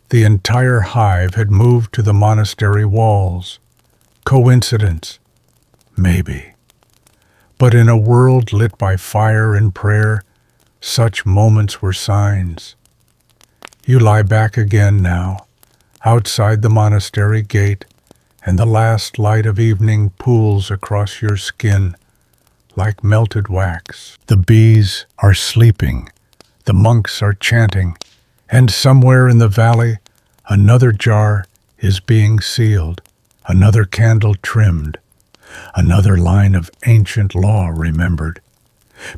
the entire hive had moved to the monastery walls. Coincidence? Maybe. But in a world lit by fire and prayer, such moments were signs. You lie back again now, outside the monastery gate, and the last light of evening pools across your skin like melted wax. The bees are sleeping, the monks are chanting, and somewhere in the valley another jar is being sealed, another candle trimmed, another line of ancient law remembered.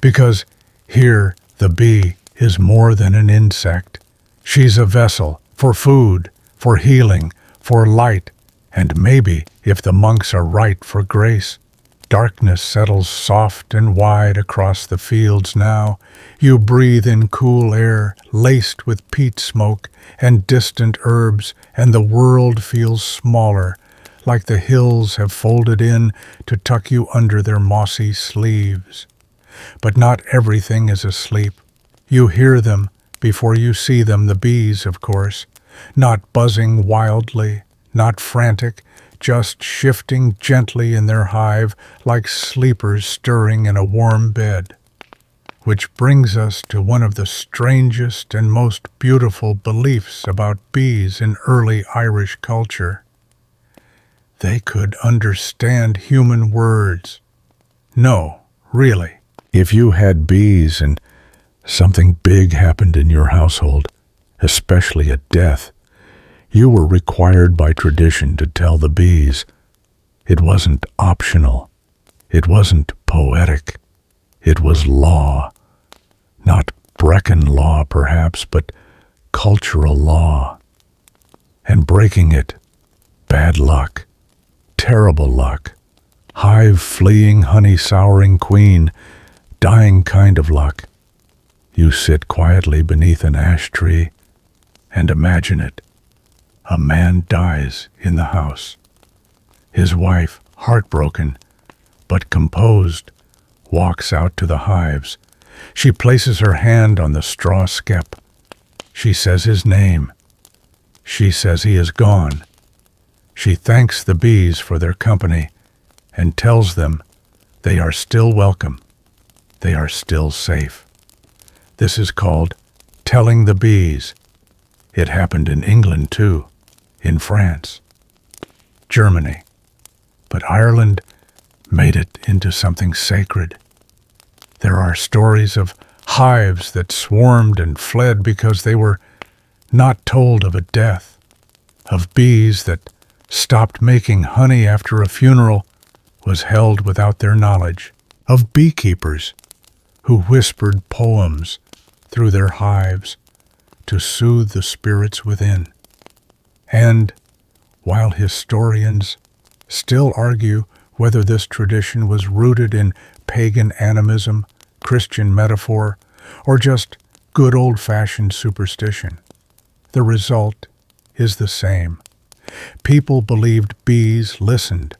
Because here the bee is more than an insect. She's a vessel for food, for healing, for light, and maybe, if the monks are right, for grace. Darkness settles soft and wide across the fields now. You breathe in cool air, laced with peat smoke and distant herbs, and the world feels smaller, like the hills have folded in to tuck you under their mossy sleeves. But not everything is asleep. You hear them before you see them, the bees, of course, not buzzing wildly, not frantic, just shifting gently in their hive like sleepers stirring in a warm bed. Which brings us to one of the strangest and most beautiful beliefs about bees in early Irish culture. They could understand human words. No, really. If you had bees and something big happened in your household, especially a death, you were required by tradition to tell the bees. It wasn't optional. It wasn't poetic. It was law. Not Brecon law, perhaps, but cultural law. And breaking it, bad luck, terrible luck, hive fleeing, honey souring queen, dying kind of luck. You sit quietly beneath an ash tree and imagine it. A man dies in the house. His wife, heartbroken but composed, walks out to the hives. She places her hand on the straw skep. She says his name. She says he is gone. She thanks the bees for their company and tells them they are still welcome. They are still safe. This is called telling the bees. It happened in England too, in France, Germany. But Ireland made it into something sacred. There are stories of hives that swarmed and fled because they were not told of a death, of bees that stopped making honey after a funeral was held without their knowledge, of beekeepers who whispered poems through their hives to soothe the spirits within. And while historians still argue whether this tradition was rooted in pagan animism, Christian metaphor, or just good old-fashioned superstition, the result is the same. People believed bees listened.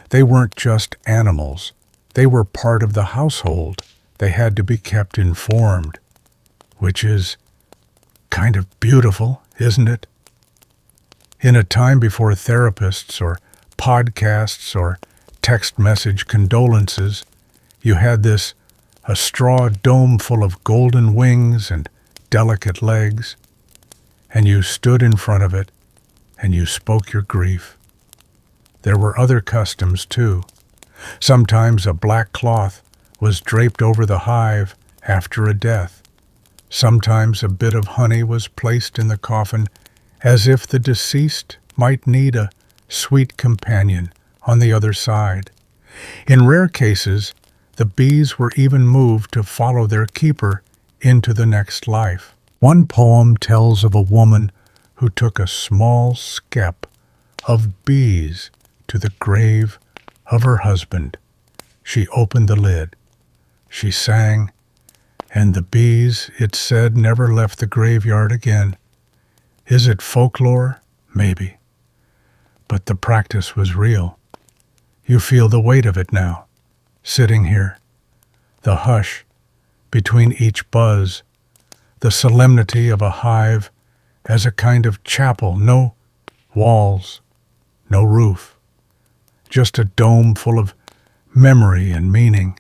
They weren't just animals. They were part of the household. They had to be kept informed, which is kind of beautiful, isn't it? In a time before therapists or podcasts or text message condolences, you had a straw dome full of golden wings and delicate legs, and you stood in front of it and you spoke your grief. There were other customs too. Sometimes a black cloth was draped over the hive after a death. Sometimes a bit of honey was placed in the coffin as if the deceased might need a sweet companion on the other side. In rare cases, the bees were even moved to follow their keeper into the next life. One poem tells of a woman who took a small skep of bees to the grave of her husband. She opened the lid. She sang, and the bees, it said, never left the graveyard again. Is it folklore? Maybe. But the practice was real. You feel the weight of it now, sitting here. The hush between each buzz, the solemnity of a hive as a kind of chapel, no walls, no roof, just a dome full of memory and meaning.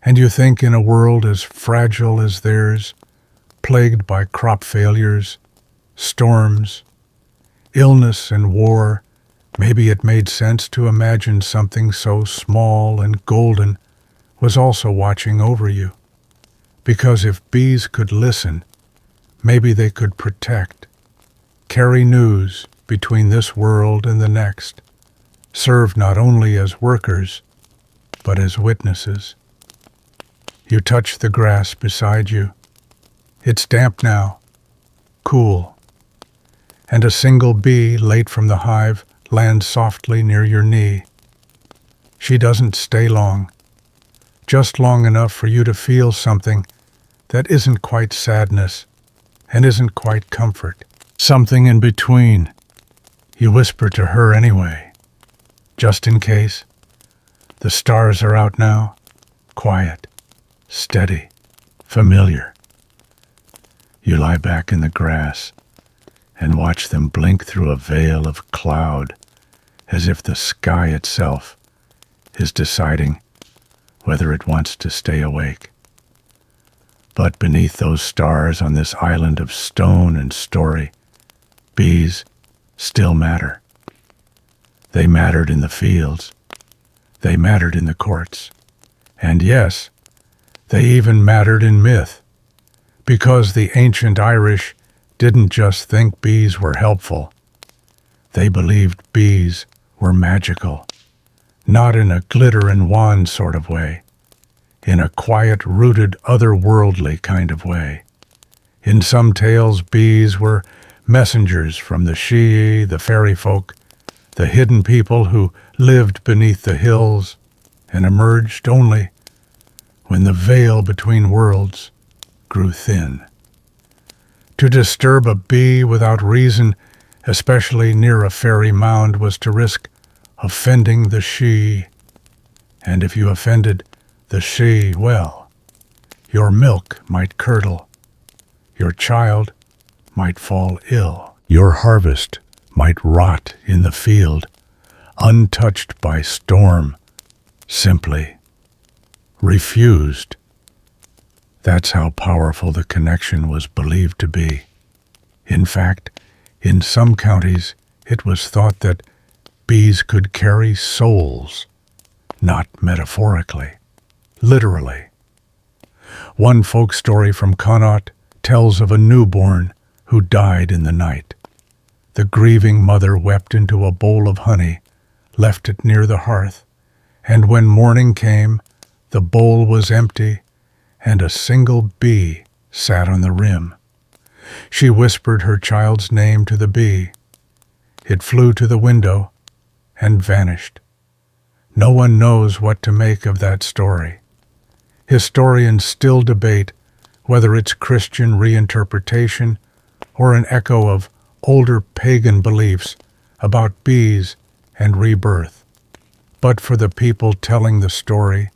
And you think in a world as fragile as theirs, plagued by crop failures, storms, illness and war, maybe it made sense to imagine something so small and golden was also watching over you. Because if bees could listen, maybe they could protect, carry news between this world and the next, serve not only as workers, but as witnesses. You touch the grass beside you. It's damp now, cool, and a single bee late from the hive lands softly near your knee. She doesn't stay long, just long enough for you to feel something that isn't quite sadness and isn't quite comfort, something in between. You whisper to her anyway, just in case. The stars are out now, quiet, steady, familiar. You lie back in the grass and watch them blink through a veil of cloud, as if the sky itself is deciding whether it wants to stay awake. But beneath those stars on this island of stone and story, bees still matter. They mattered in the fields. They mattered in the courts. And yes, they even mattered in myth, because the ancient Irish didn't just think bees were helpful. They believed bees were magical, not in a glitter and wand sort of way, in a quiet-rooted, otherworldly kind of way. In some tales, bees were messengers from the Shee, the fairy folk, the hidden people who lived beneath the hills and emerged only when the veil between worlds grew thin. To disturb a bee without reason, especially near a fairy mound, was to risk offending the Shee. And if you offended the Shee, well, your milk might curdle, your child might fall ill, your harvest might rot in the field, untouched by storm, simply refused. That's how powerful the connection was believed to be. In fact, in some counties, it was thought that bees could carry souls, not metaphorically, literally. One folk story from Connaught tells of a newborn who died in the night. The grieving mother wept into a bowl of honey, left it near the hearth, and when morning came, the bowl was empty, and a single bee sat on the rim. She whispered her child's name to the bee. It flew to the window and vanished. No one knows what to make of that story. Historians still debate whether it's Christian reinterpretation or an echo of older pagan beliefs about bees and rebirth. But for the people telling the story,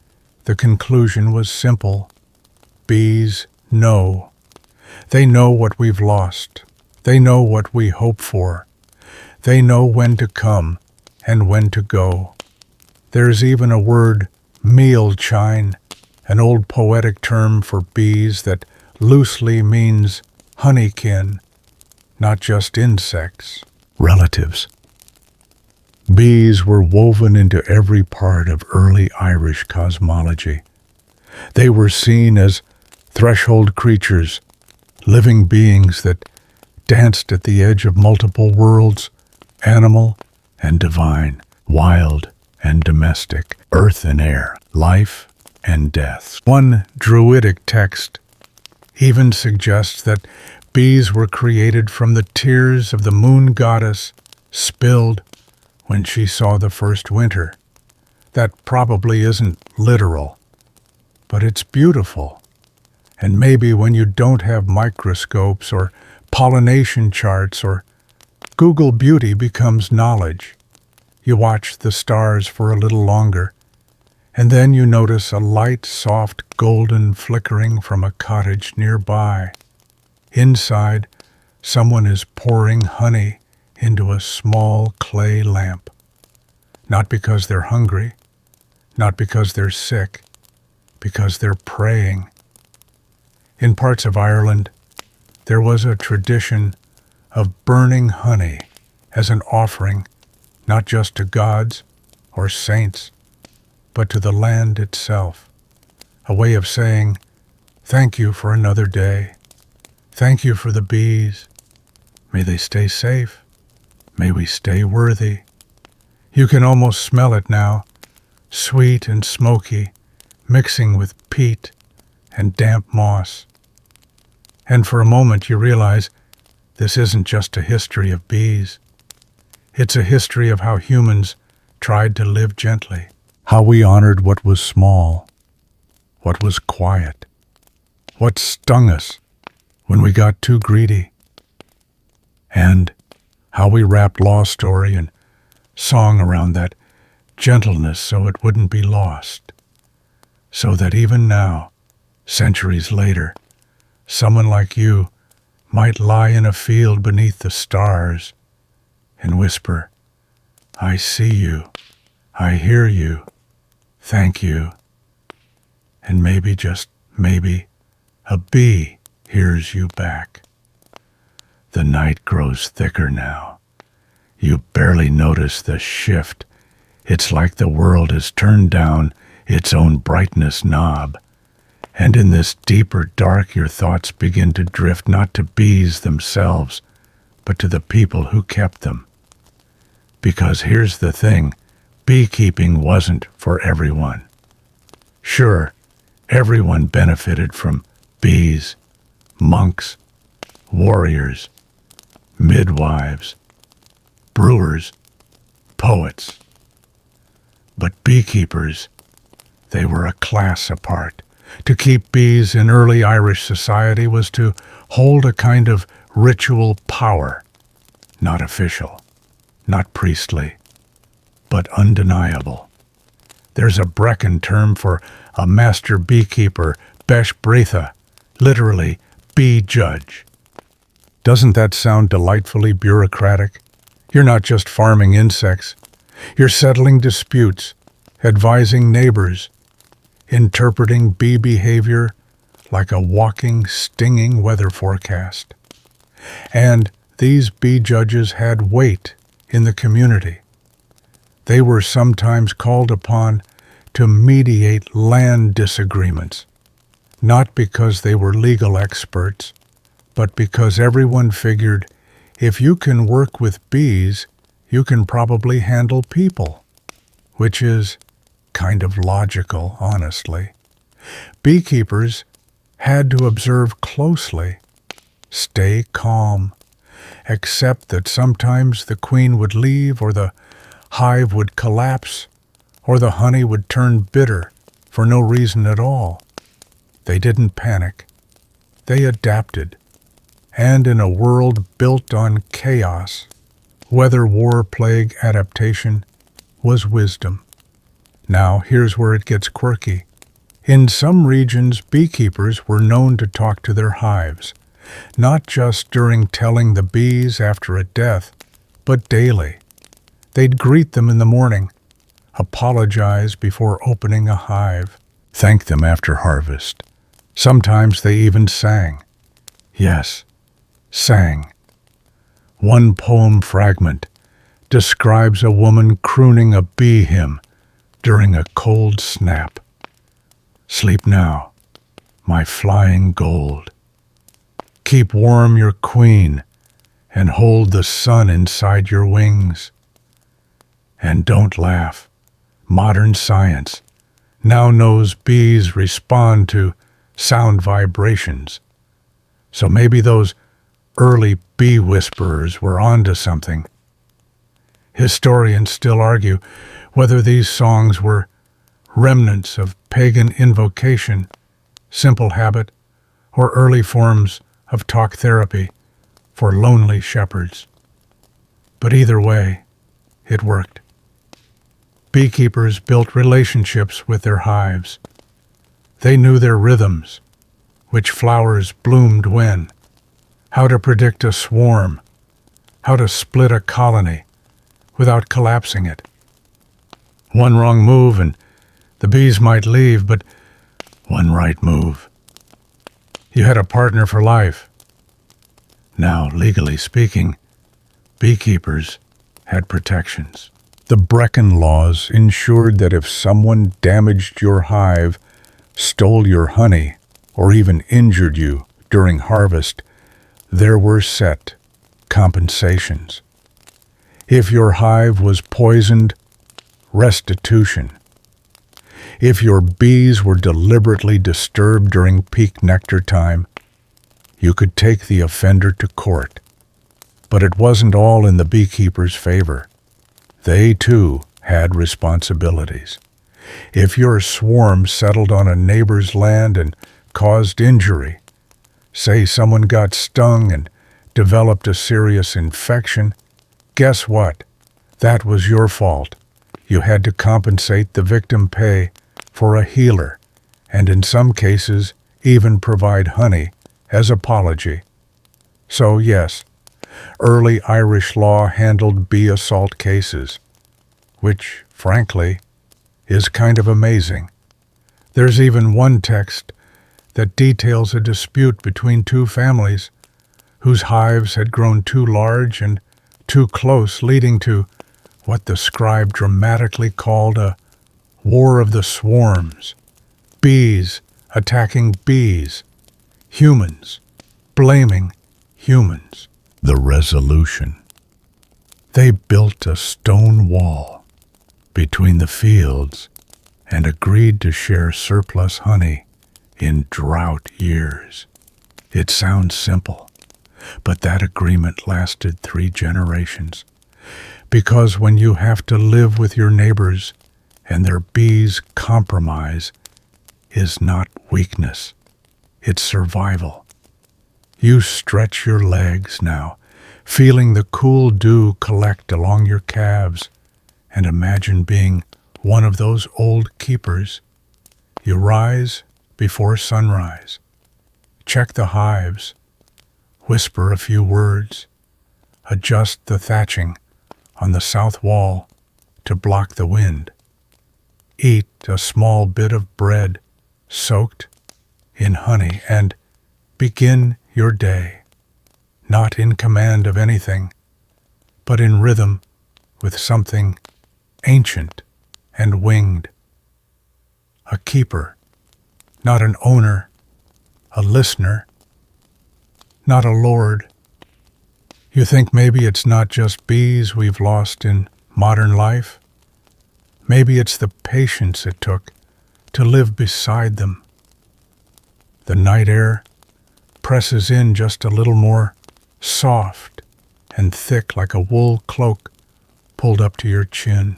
the conclusion was simple. Bees know. They know what we've lost. They know what we hope for. They know when to come and when to go. There's even a word, mealchine, an old poetic term for bees that loosely means honeykin, not just insects, relatives. Bees were woven into every part of early Irish cosmology. They were seen as threshold creatures, living beings that danced at the edge of multiple worlds, animal and divine, wild and domestic, earth and air, life and death. One druidic text even suggests that bees were created from the tears of the moon goddess spilled when she saw the first winter. That probably isn't literal, but it's beautiful. And maybe when you don't have microscopes or pollination charts or Google beauty becomes knowledge. You watch the stars for a little longer, and then you notice a light, soft, golden flickering from a cottage nearby. Inside, someone is pouring honey into a small clay lamp. Not because they're hungry, not because they're sick, because they're praying. In parts of Ireland, there was a tradition of burning honey as an offering, not just to gods or saints, but to the land itself, a way of saying, thank you for another day. Thank you for the bees. May they stay safe. May we stay worthy. You can almost smell it now, sweet and smoky, mixing with peat and damp moss. And for a moment you realize this isn't just a history of bees. It's a history of how humans tried to live gently, how we honored what was small, what was quiet, what stung us when we got too greedy, and how we wrapped law story and song around that gentleness so it wouldn't be lost, so that even now, centuries later, someone like you might lie in a field beneath the stars and whisper, I see you, I hear you, thank you. And maybe, just maybe, a bee hears you back. The night grows thicker now. You barely notice the shift. It's like the world has turned down its own brightness knob. And in this deeper dark, your thoughts begin to drift not to bees themselves, but to the people who kept them. Because here's the thing, beekeeping wasn't for everyone. Sure, everyone benefited from bees, monks, warriors, midwives, brewers, poets. But beekeepers, they were a class apart. To keep bees in early Irish society was to hold a kind of ritual power, not official, not priestly, but undeniable. There's a Brecon term for a master beekeeper, besh breitha, literally bee judge. Doesn't that sound delightfully bureaucratic? You're not just farming insects. You're settling disputes, advising neighbors, interpreting bee behavior like a walking, stinging weather forecast. And these bee judges had weight in the community. They were sometimes called upon to mediate land disagreements, not because they were legal experts, but because everyone figured if you can work with bees, you can probably handle people, which is kind of logical, honestly. Beekeepers had to observe closely, stay calm, accept that sometimes the queen would leave or the hive would collapse or the honey would turn bitter for no reason at all. They didn't panic. They adapted. And in a world built on chaos, weather, war, plague, adaptation was wisdom. Now, here's where it gets quirky. In some regions, beekeepers were known to talk to their hives, not just during telling the bees after a death, but daily. They'd greet them in the morning, apologize before opening a hive, thank them after harvest. Sometimes they even sang. Yes, sang. One poem fragment describes a woman crooning a bee hymn during a cold snap. Sleep now, my flying gold. Keep warm your queen and hold the sun inside your wings. And don't laugh. Modern science now knows bees respond to sound vibrations. So maybe those early bee whisperers were onto something. Historians still argue whether these songs were remnants of pagan invocation, simple habit, or early forms of talk therapy for lonely shepherds. But either way, it worked. Beekeepers built relationships with their hives. They knew their rhythms, which flowers bloomed when, how to predict a swarm, how to split a colony without collapsing it. One wrong move and the bees might leave, but one right move. You had a partner for life. Now, legally speaking, beekeepers had protections. The Brecken laws ensured that if someone damaged your hive, stole your honey, or even injured you during harvest, there were set compensations. If your hive was poisoned, restitution. If your bees were deliberately disturbed during peak nectar time, you could take the offender to court. But it wasn't all in the beekeeper's favor. They, too, had responsibilities. If your swarm settled on a neighbor's land and caused injury, say someone got stung and developed a serious infection, guess what? That was your fault. You had to compensate the victim, pay for a healer, and in some cases even provide honey as apology. So yes, early Irish law handled bee assault cases, which, frankly, is kind of amazing. There's even one text that details a dispute between two families whose hives had grown too large and too close, leading to what the scribe dramatically called a war of the swarms. Bees attacking bees. Humans blaming humans. The resolution. They built a stone wall between the fields and agreed to share surplus honey in drought years. It sounds simple, but that agreement lasted 3 generations. Because when you have to live with your neighbors and their bees, compromise is not weakness, it's survival. You stretch your legs now, feeling the cool dew collect along your calves, and imagine being one of those old keepers. You rise before sunrise, check the hives, whisper a few words, adjust the thatching on the south wall to block the wind, eat a small bit of bread soaked in honey, and begin your day, not in command of anything, but in rhythm with something ancient and winged. A keeper, not an owner, a listener, not a lord. You think maybe it's not just bees we've lost in modern life? Maybe it's the patience it took to live beside them. The night air presses in just a little more, soft and thick like a wool cloak pulled up to your chin.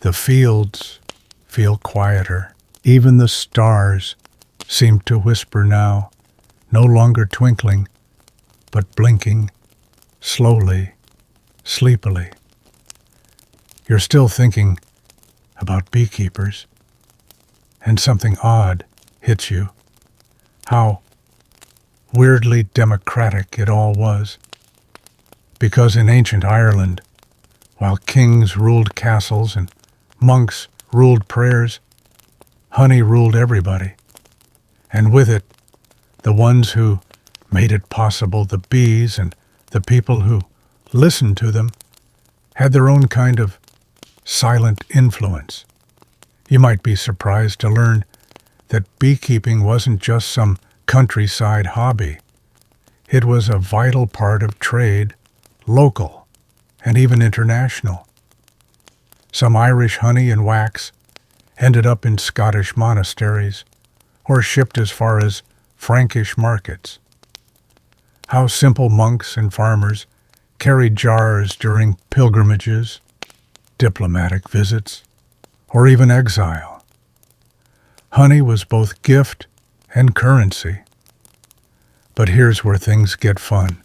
The fields feel quieter. Even the stars seem to whisper now, no longer twinkling, but blinking, slowly, sleepily. You're still thinking about beekeepers, and something odd hits you. How weirdly democratic it all was. Because in ancient Ireland, while kings ruled castles and monks ruled prayers, honey ruled everybody. And with it, the ones who made it possible, the bees and the people who listened to them, had their own kind of silent influence. You might be surprised to learn that beekeeping wasn't just some countryside hobby. It was a vital part of trade, local and even international. Some Irish honey and wax ended up in Scottish monasteries or shipped as far as Frankish markets. How simple monks and farmers carried jars during pilgrimages, diplomatic visits, or even exile. Honey was both gift and currency. But here's where things get fun.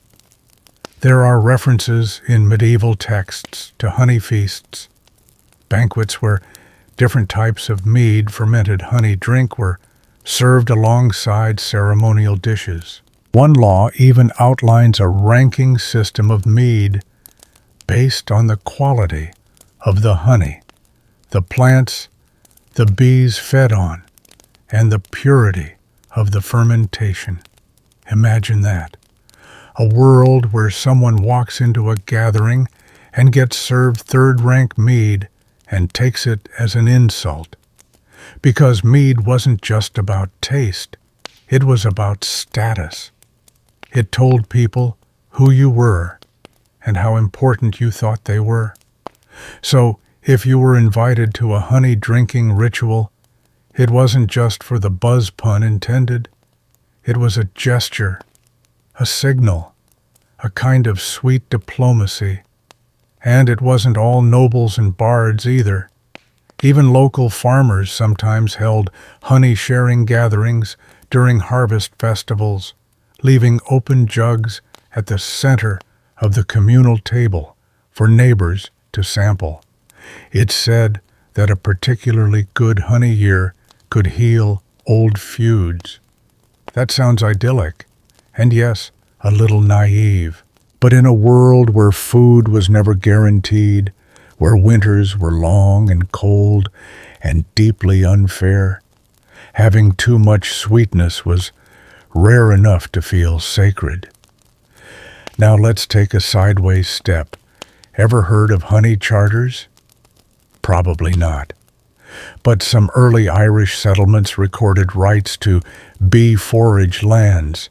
There are references in medieval texts to honey feasts, banquets where different types of mead, fermented honey drink, were served alongside ceremonial dishes. One law even outlines a ranking system of mead based on the quality of the honey, the plants the bees fed on, and the purity of the fermentation. Imagine that. A world where someone walks into a gathering and gets served third-rank mead and takes it as an insult. Because mead wasn't just about taste, it was about status. It told people who you were and how important you thought they were. So, if you were invited to a honey-drinking ritual, it wasn't just for the buzz pun intended. It was a gesture, a signal, a kind of sweet diplomacy. And it wasn't all nobles and bards either. Even local farmers sometimes held honey-sharing gatherings during harvest festivals, leaving open jugs at the center of the communal table for neighbors to sample. It's said that a particularly good honey year could heal old feuds. That sounds idyllic, and yes, a little naive. But in a world where food was never guaranteed, where winters were long and cold and deeply unfair, having too much sweetness was rare enough to feel sacred. Now let's take a sideways step. Ever heard of honey charters? Probably not. But some early Irish settlements recorded rights to bee forage lands.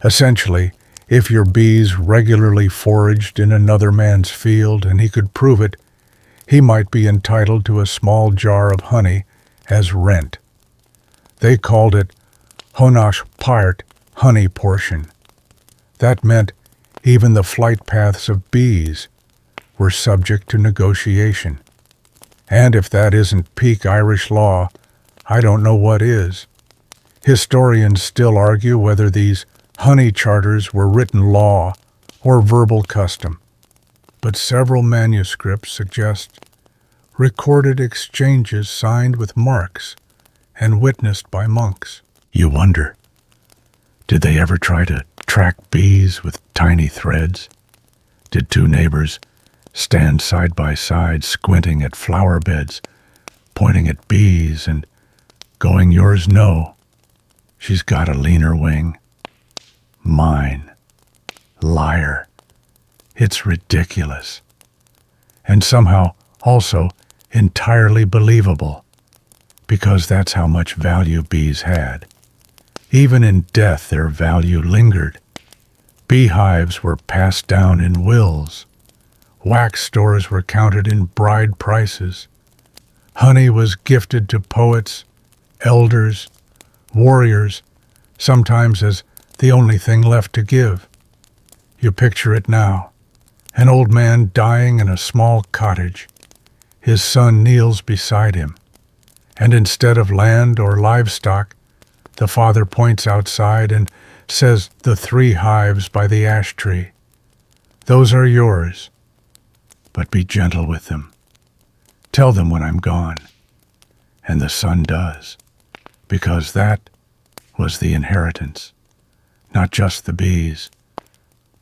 Essentially, if your bees regularly foraged in another man's field and he could prove it, he might be entitled to a small jar of honey as rent. They called it Honach Part, honey portion. That meant even the flight paths of bees were subject to negotiation. And if that isn't peak Irish law, I don't know what is. Historians still argue whether these honey charters were written law or verbal custom, but several manuscripts suggest recorded exchanges signed with marks and witnessed by monks. You wonder, did they ever try to track bees with tiny threads? Did two neighbors stand side by side, squinting at flower beds, pointing at bees and going, "Yours no, she's got a leaner wing. Mine. Liar." It's ridiculous. And somehow also entirely believable, because that's how much value bees had. Even in death their value lingered. Beehives were passed down in wills. Wax stores were counted in bride prices. Honey was gifted to poets, elders, warriors, sometimes as the only thing left to give. You picture it now, an old man dying in a small cottage. His son kneels beside him, and instead of land or livestock, the father points outside and says, "The 3 hives by the ash tree. Those are yours, but be gentle with them. Tell them when I'm gone." And the son does, because that was the inheritance. Not just the bees,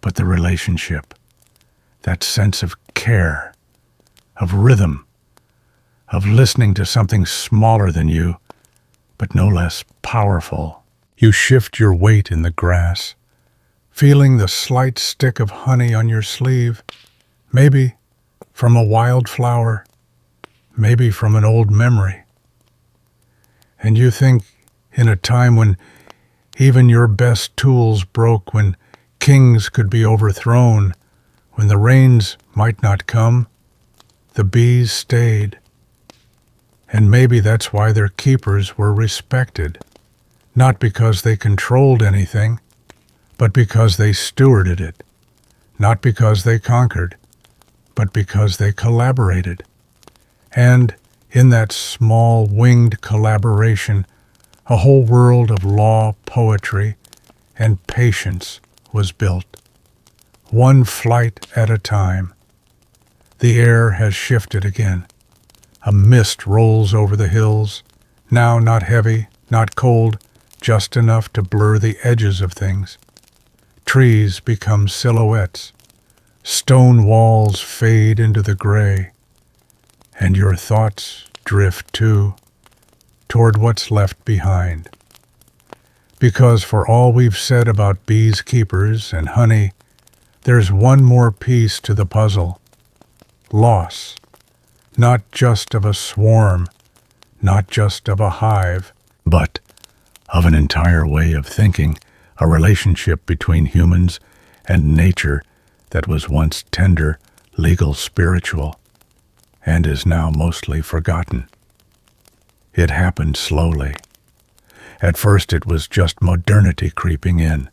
but the relationship, that sense of care, of rhythm, of listening to something smaller than you, but no less powerful. You shift your weight in the grass, feeling the slight stick of honey on your sleeve, maybe from a wild flower, maybe from an old memory. And you think, in a time when even your best tools broke, when kings could be overthrown, when the rains might not come, the bees stayed. And maybe that's why their keepers were respected, not because they controlled anything, but because they stewarded it, not because they conquered, but because they collaborated. And in that small winged collaboration, a whole world of law, poetry, and patience was built, one flight at a time. The air has shifted again. A mist rolls over the hills, now not heavy, not cold, just enough to blur the edges of things. Trees become silhouettes. Stone walls fade into the gray. And your thoughts drift too, toward what's left behind. Because for all we've said about bees keepers and honey, there's one more piece to the puzzle. Loss. Not just of a swarm, not just of a hive, but of an entire way of thinking, a relationship between humans and nature that was once tender, legal, spiritual, and is now mostly forgotten. It happened slowly. At first it was just modernity creeping in.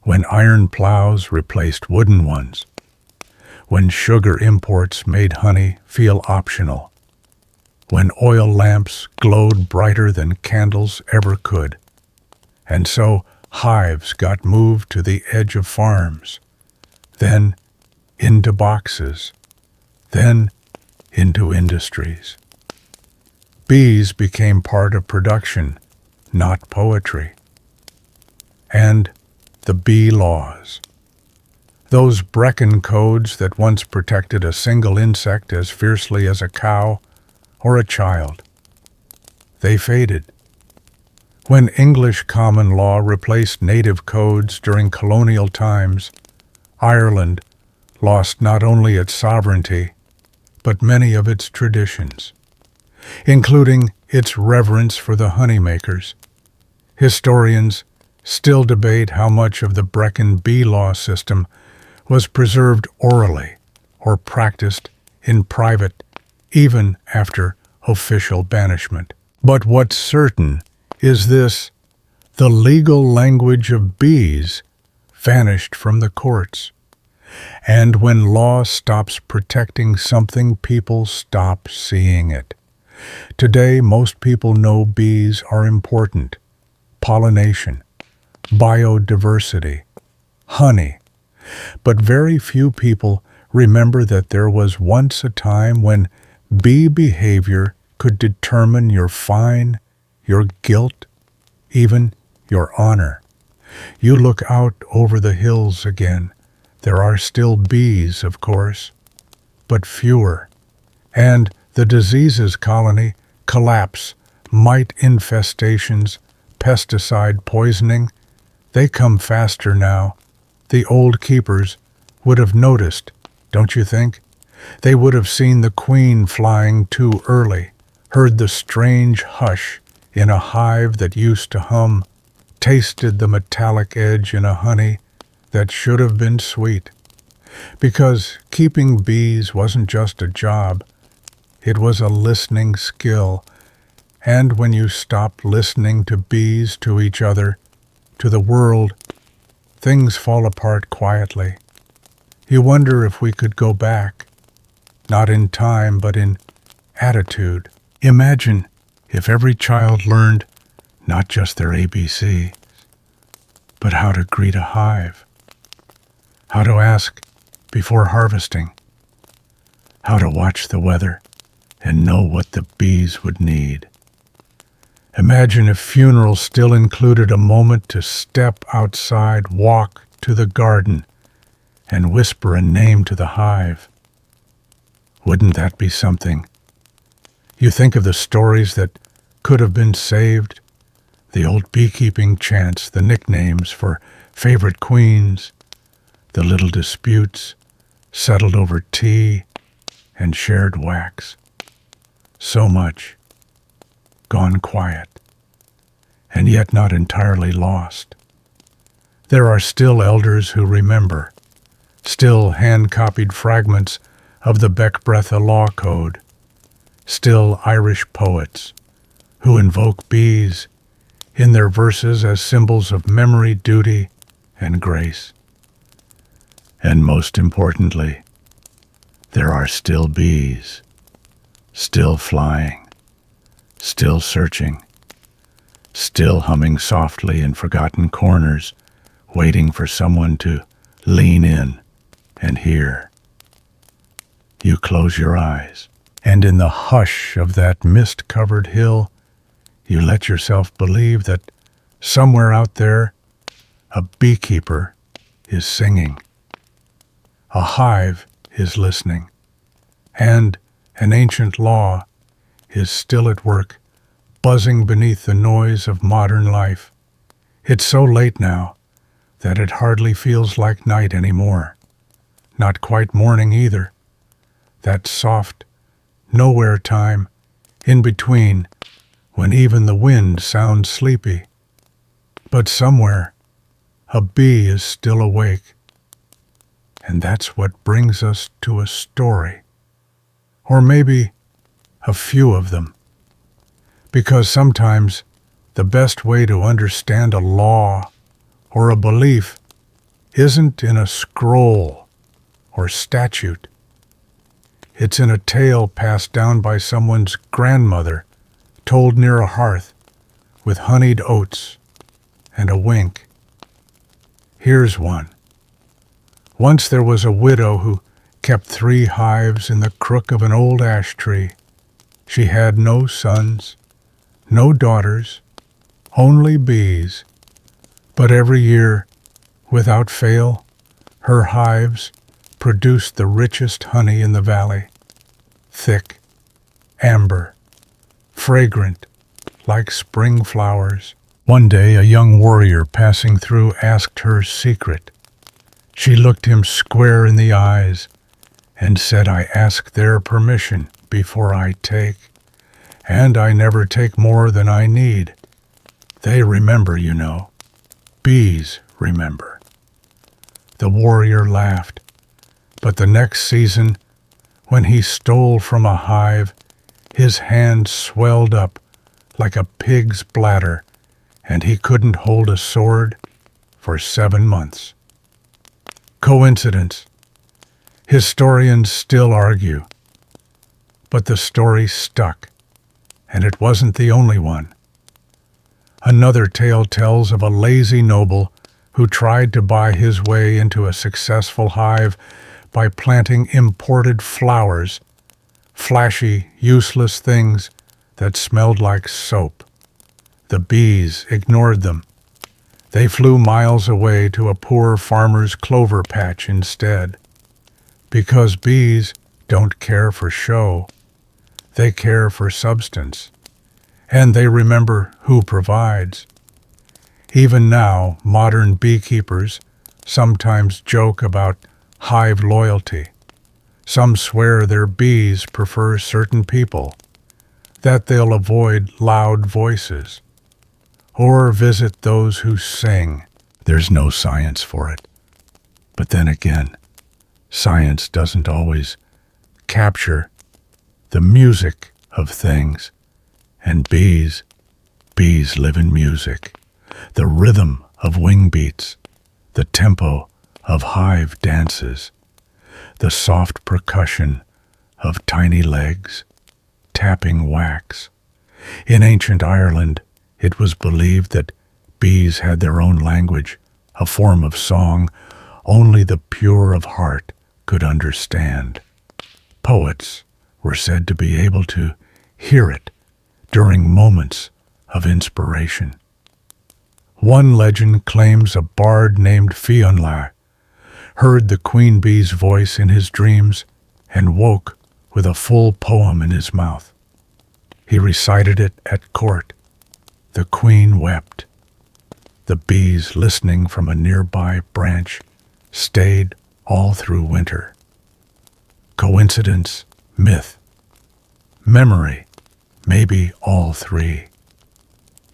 When iron plows replaced wooden ones, when sugar imports made honey feel optional, when oil lamps glowed brighter than candles ever could. And so hives got moved to the edge of farms, then into boxes, then into industries. Bees became part of production, not poetry. And the bee laws. Those Brecken codes that once protected a single insect as fiercely as a cow or a child. They faded. When English common law replaced native codes during colonial times, Ireland lost not only its sovereignty, but many of its traditions, including its reverence for the honeymakers. Historians still debate how much of the Brecken bee law system was preserved orally or practiced in private even after official banishment. But what's certain is this: the legal language of bees vanished from the courts. And when law stops protecting something, people stop seeing it. Today, most people know bees are important. Pollination, biodiversity, honey. But very few people remember that there was once a time when bee behavior could determine your fine, your guilt, even your honor. You look out over the hills again. There are still bees, of course, but fewer. And the diseases colony collapse, mite infestations, pesticide poisoning, they come faster now. The old keepers would have noticed, don't you think? They would have seen the queen flying too early, heard the strange hush in a hive that used to hum, tasted the metallic edge in a honey that should have been sweet. Because keeping bees wasn't just a job, it was a listening skill. And when you stop listening to bees, to each other, to the world, things fall apart quietly. You wonder if we could go back, not in time, but in attitude. Imagine if every child learned not just their ABC, but how to greet a hive, how to ask before harvesting, how to watch the weather and know what the bees would need. Imagine if funerals still included a moment to step outside, walk to the garden, and whisper a name to the hive. Wouldn't that be something? You think of the stories that could have been saved, the old beekeeping chants, the nicknames for favorite queens, the little disputes settled over tea and shared wax. So much gone quiet, and yet not entirely lost. There are still elders who remember, still hand-copied fragments of the Beck-Breatha Law Code, still Irish poets who invoke bees in their verses as symbols of memory, duty, and grace. And most importantly, there are still bees, still flying, still searching, still humming softly in forgotten corners, waiting for someone to lean in and hear. You close your eyes, and in the hush of that mist-covered hill, you let yourself believe that somewhere out there, a beekeeper is singing, a hive is listening, and an ancient law is still at work, buzzing beneath the noise of modern life. It's so late now that it hardly feels like night anymore. Not quite morning either. That soft, nowhere time in between when even the wind sounds sleepy. But somewhere, a bee is still awake. And that's what brings us to a story. Or maybe a few of them. Because sometimes the best way to understand a law or a belief isn't in a scroll or statute. It's in a tale passed down by someone's grandmother, told near a hearth with honeyed oats and a wink. Here's one. Once there was a widow who kept 3 hives in the crook of an old ash tree. She had no sons, no daughters, only bees. But every year, without fail, her hives produced the richest honey in the valley. Thick, amber, fragrant, like spring flowers. One day a young warrior passing through asked her secret. She looked him square in the eyes and said, "I ask their permission before I take, and I never take more than I need. They remember, you know. Bees remember." The warrior laughed, but the next season, when he stole from a hive, his hand swelled up like a pig's bladder, and he couldn't hold a sword for 7 months. Coincidence? Historians still argue. But the story stuck, and it wasn't the only one. Another tale tells of a lazy noble who tried to buy his way into a successful hive by planting imported flowers, flashy, useless things that smelled like soap. The bees ignored them. They flew miles away to a poor farmer's clover patch instead. Because bees don't care for show, they care for substance, and they remember who provides. Even now, modern beekeepers sometimes joke about hive loyalty. Some swear their bees prefer certain people, that they'll avoid loud voices, or visit those who sing. There's no science for it. But then again, science doesn't always capture the music of things. And bees live in music. The rhythm of wing beats, the tempo of hive dances, the soft percussion of tiny legs tapping wax. In ancient Ireland, it was believed that bees had their own language, a form of song only the pure of heart could understand. Poets were said to be able to hear it during moments of inspiration. One legend claims a bard named Fionla heard the queen bee's voice in his dreams and woke with a full poem in his mouth. He recited it at court. The queen wept. The bees, listening from a nearby branch, stayed all through winter. Coincidence, myth, memory, maybe all three.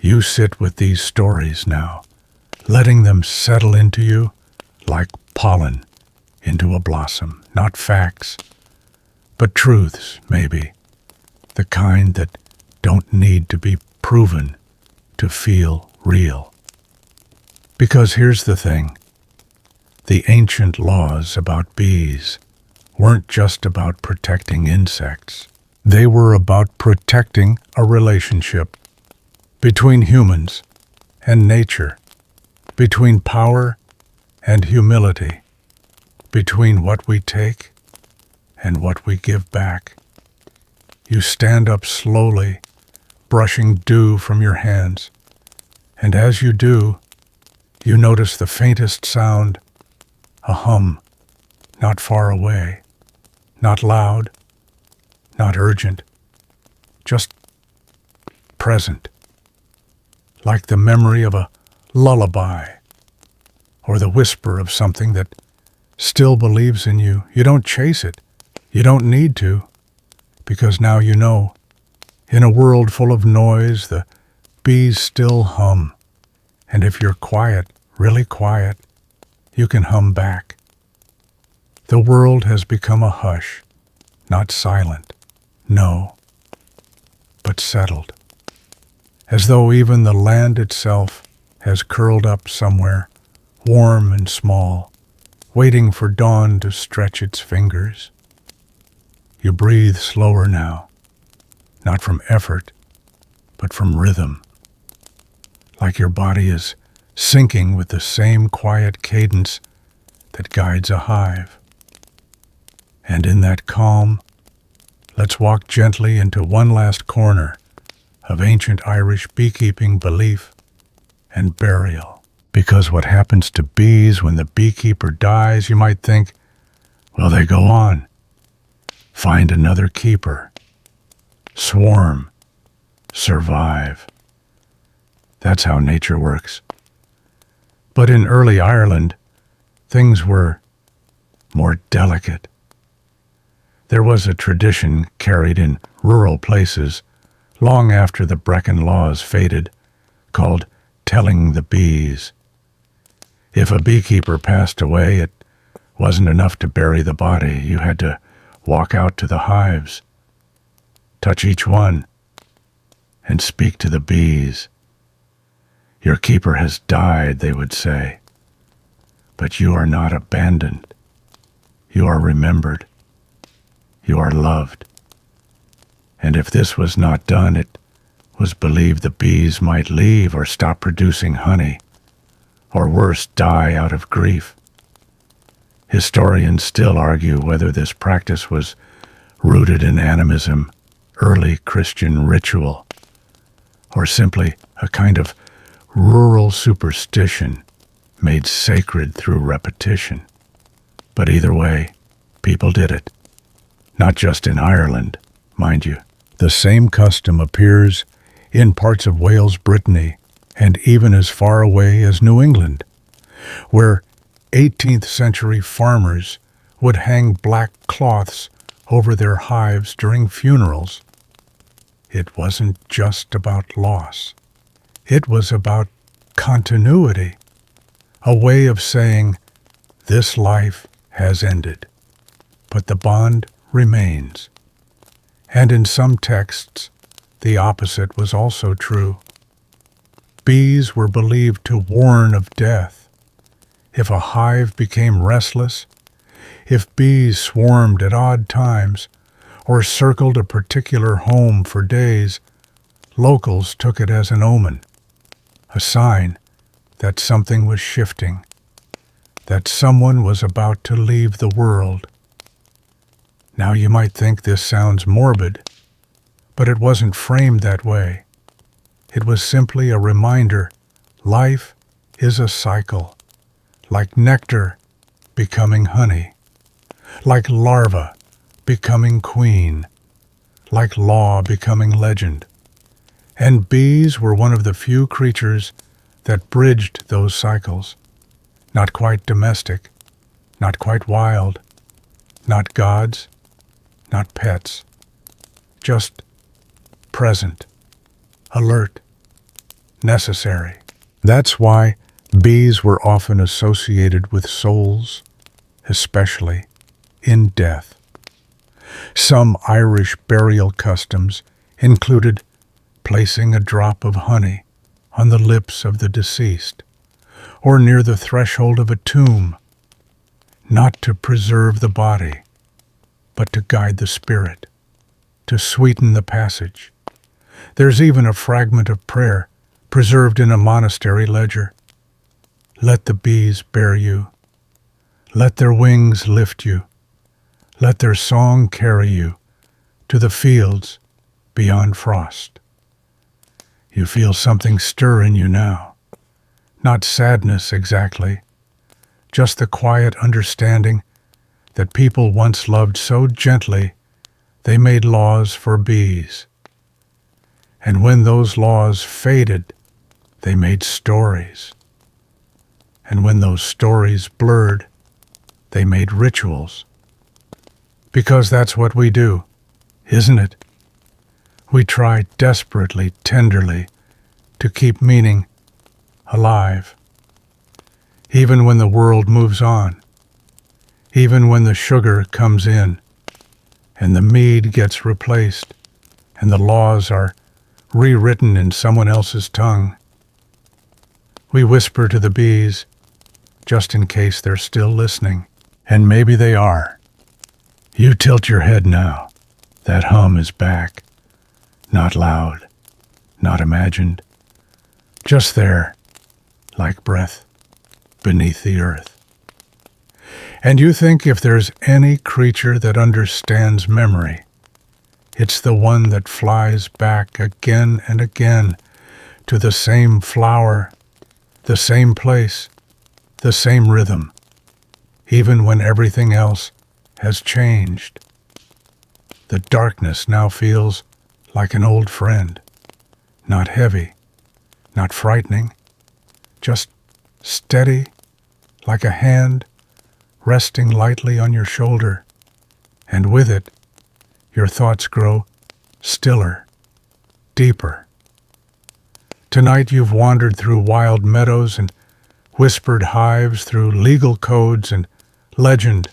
You sit with these stories now, letting them settle into you like pollen into a blossom. Not facts, but truths, maybe, the kind that don't need to be proven to feel real. Because here's the thing, the ancient laws about bees weren't just about protecting insects. They were about protecting a relationship between humans and nature, between power and humility, between what we take and what we give back. You stand up slowly, brushing dew from your hands, and as you do, you notice the faintest sound, a hum, not far away, not loud, not urgent, just present, like the memory of a lullaby or the whisper of something that still believes in you. You don't chase it. You don't need to, because now you know. In a world full of noise, the bees still hum. And if you're quiet, really quiet, you can hum back. The world has become a hush, not silent, no, but settled. As though even the land itself has curled up somewhere, warm and small, waiting for dawn to stretch its fingers. You breathe slower now, not from effort, but from rhythm, like your body is syncing with the same quiet cadence that guides a hive. And in that calm, let's walk gently into one last corner of ancient Irish beekeeping belief and burial. Because what happens to bees when the beekeeper dies, you might think, well, they go on. Find another keeper. Swarm. Survive. That's how nature works. But in early Ireland, things were more delicate. There was a tradition carried in rural places long after the Brecon laws faded, called telling the bees. If a beekeeper passed away, it wasn't enough to bury the body. You had to walk out to the hives, touch each one, and speak to the bees. Your keeper has died, they would say, but you are not abandoned. You are remembered. You are loved. And if this was not done, it was believed the bees might leave or stop producing honey, or worse, die out of grief. Historians still argue whether this practice was rooted in animism, early Christian ritual, or simply a kind of rural superstition made sacred through repetition. But either way, people did it. Not just in Ireland, mind you. The same custom appears in parts of Wales, Brittany, and even as far away as New England, where 18th century farmers would hang black cloths over their hives during funerals. It wasn't just about loss. It was about continuity, a way of saying, this life has ended, but the bond remains. And in some texts, the opposite was also true. Bees were believed to warn of death. If a hive became restless, if bees swarmed at odd times, or circled a particular home for days, locals took it as an omen, a sign that something was shifting, that someone was about to leave the world. Now you might think this sounds morbid, but it wasn't framed that way. It was simply a reminder life is a cycle, like nectar becoming honey, like larva becoming queen, like law becoming legend. And bees were one of the few creatures that bridged those cycles. Not quite domestic, not quite wild, not gods, not pets, just present, alert, necessary. That's why bees were often associated with souls, especially in death. Some Irish burial customs included placing a drop of honey on the lips of the deceased, or near the threshold of a tomb, not to preserve the body, but to guide the spirit, to sweeten the passage. There's even a fragment of prayer preserved in a monastery ledger. Let the bees bear you. Let their wings lift you. Let their song carry you to the fields beyond frost. You feel something stir in you now. Not sadness exactly, just the quiet understanding that people once loved so gently they made laws for bees. And when those laws faded, they made stories. And when those stories blurred, they made rituals. Because that's what we do, isn't it? We try desperately, tenderly, to keep meaning alive. Even when the world moves on, even when the sugar comes in, and the mead gets replaced, and the laws are rewritten in someone else's tongue, we whisper to the bees, just in case they're still listening, and maybe they are. You tilt your head now. That hum is back. Not loud, not imagined, just there, like breath beneath the earth. And you think if there's any creature that understands memory, it's the one that flies back again and again to the same flower, the same place, the same rhythm, even when everything else has changed. The darkness now feels like an old friend, not heavy, not frightening, just steady, like a hand resting lightly on your shoulder, and with it, your thoughts grow stiller, deeper. Tonight you've wandered through wild meadows and whispered hives, through legal codes and legend,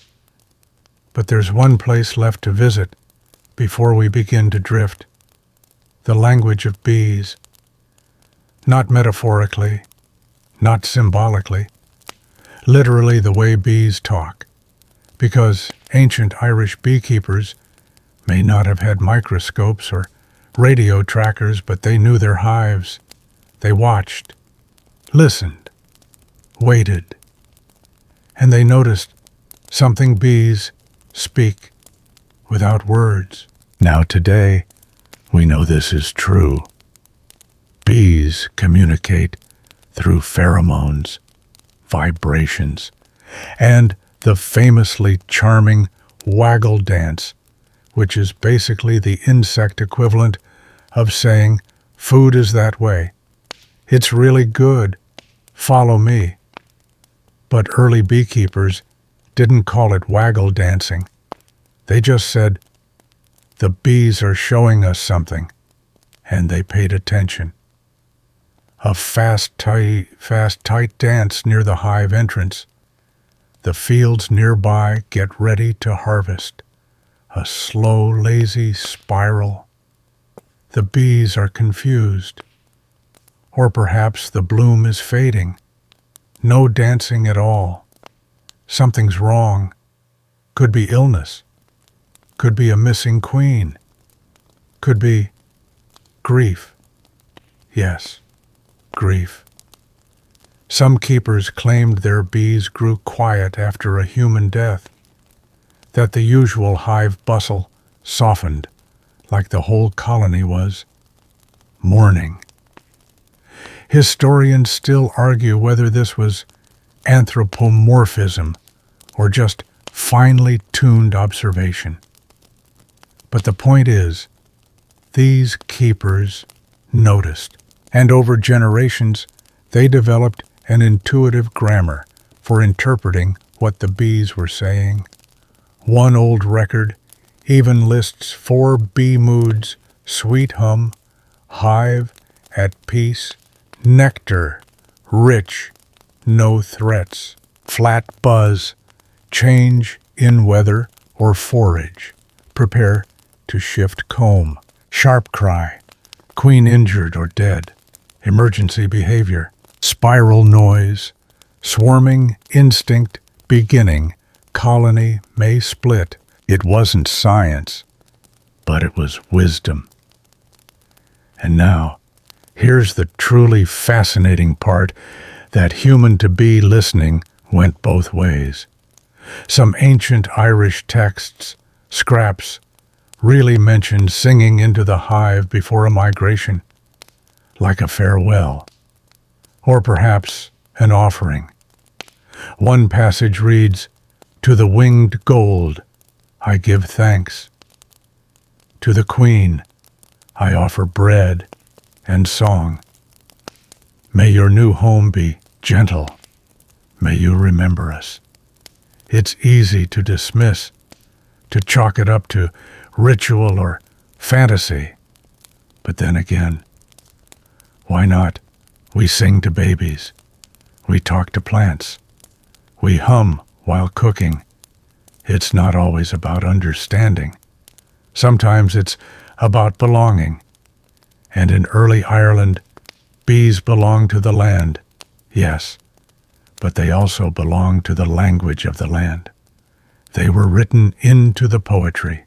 but there's one place left to visit before we begin to drift. The language of bees. Not metaphorically, not symbolically, literally the way bees talk, because ancient Irish beekeepers may not have had microscopes or radio trackers, but they knew their hives. They watched, listened, waited, and they noticed something bees speak without words. Now today, we know this is true. Bees communicate through pheromones, vibrations, and the famously charming waggle dance, which is basically the insect equivalent of saying, food is that way. It's really good. Follow me. But early beekeepers didn't call it waggle dancing. They just said, the bees are showing us something, and they paid attention. A fast, tight dance near the hive entrance. The fields nearby get ready to harvest. A slow, lazy spiral. The bees are confused. Or perhaps the bloom is fading. No dancing at all. Something's wrong. Could be illness. Could be a missing queen. Could be grief. Yes, grief. Some keepers claimed their bees grew quiet after a human death, that the usual hive bustle softened like the whole colony was mourning. Historians still argue whether this was anthropomorphism or just finely tuned observation. But the point is, these keepers noticed, and over generations they developed an intuitive grammar for interpreting what the bees were saying. One old record even lists 4 bee moods: sweet hum, hive, at peace, nectar, rich, no threats, flat buzz, change in weather or forage, prepare to shift comb, sharp cry, queen injured or dead, emergency behavior, spiral noise, swarming instinct beginning, colony may split. It wasn't science, but it was wisdom. And now, here's the truly fascinating part, that human to bee listening went both ways. Some ancient Irish texts, scraps, really mentioned singing into the hive before a migration, like a farewell, or perhaps an offering. One passage reads, "To the winged gold I give thanks. To the queen I offer bread and song. May your new home be gentle. May you remember us." It's easy to dismiss, to chalk it up to ritual or fantasy. But then again, why not? We sing to babies. We talk to plants. We hum while cooking. It's not always about understanding. Sometimes it's about belonging. And in early Ireland, bees belonged to the land, yes, but they also belonged to the language of the land. They were written into the poetry,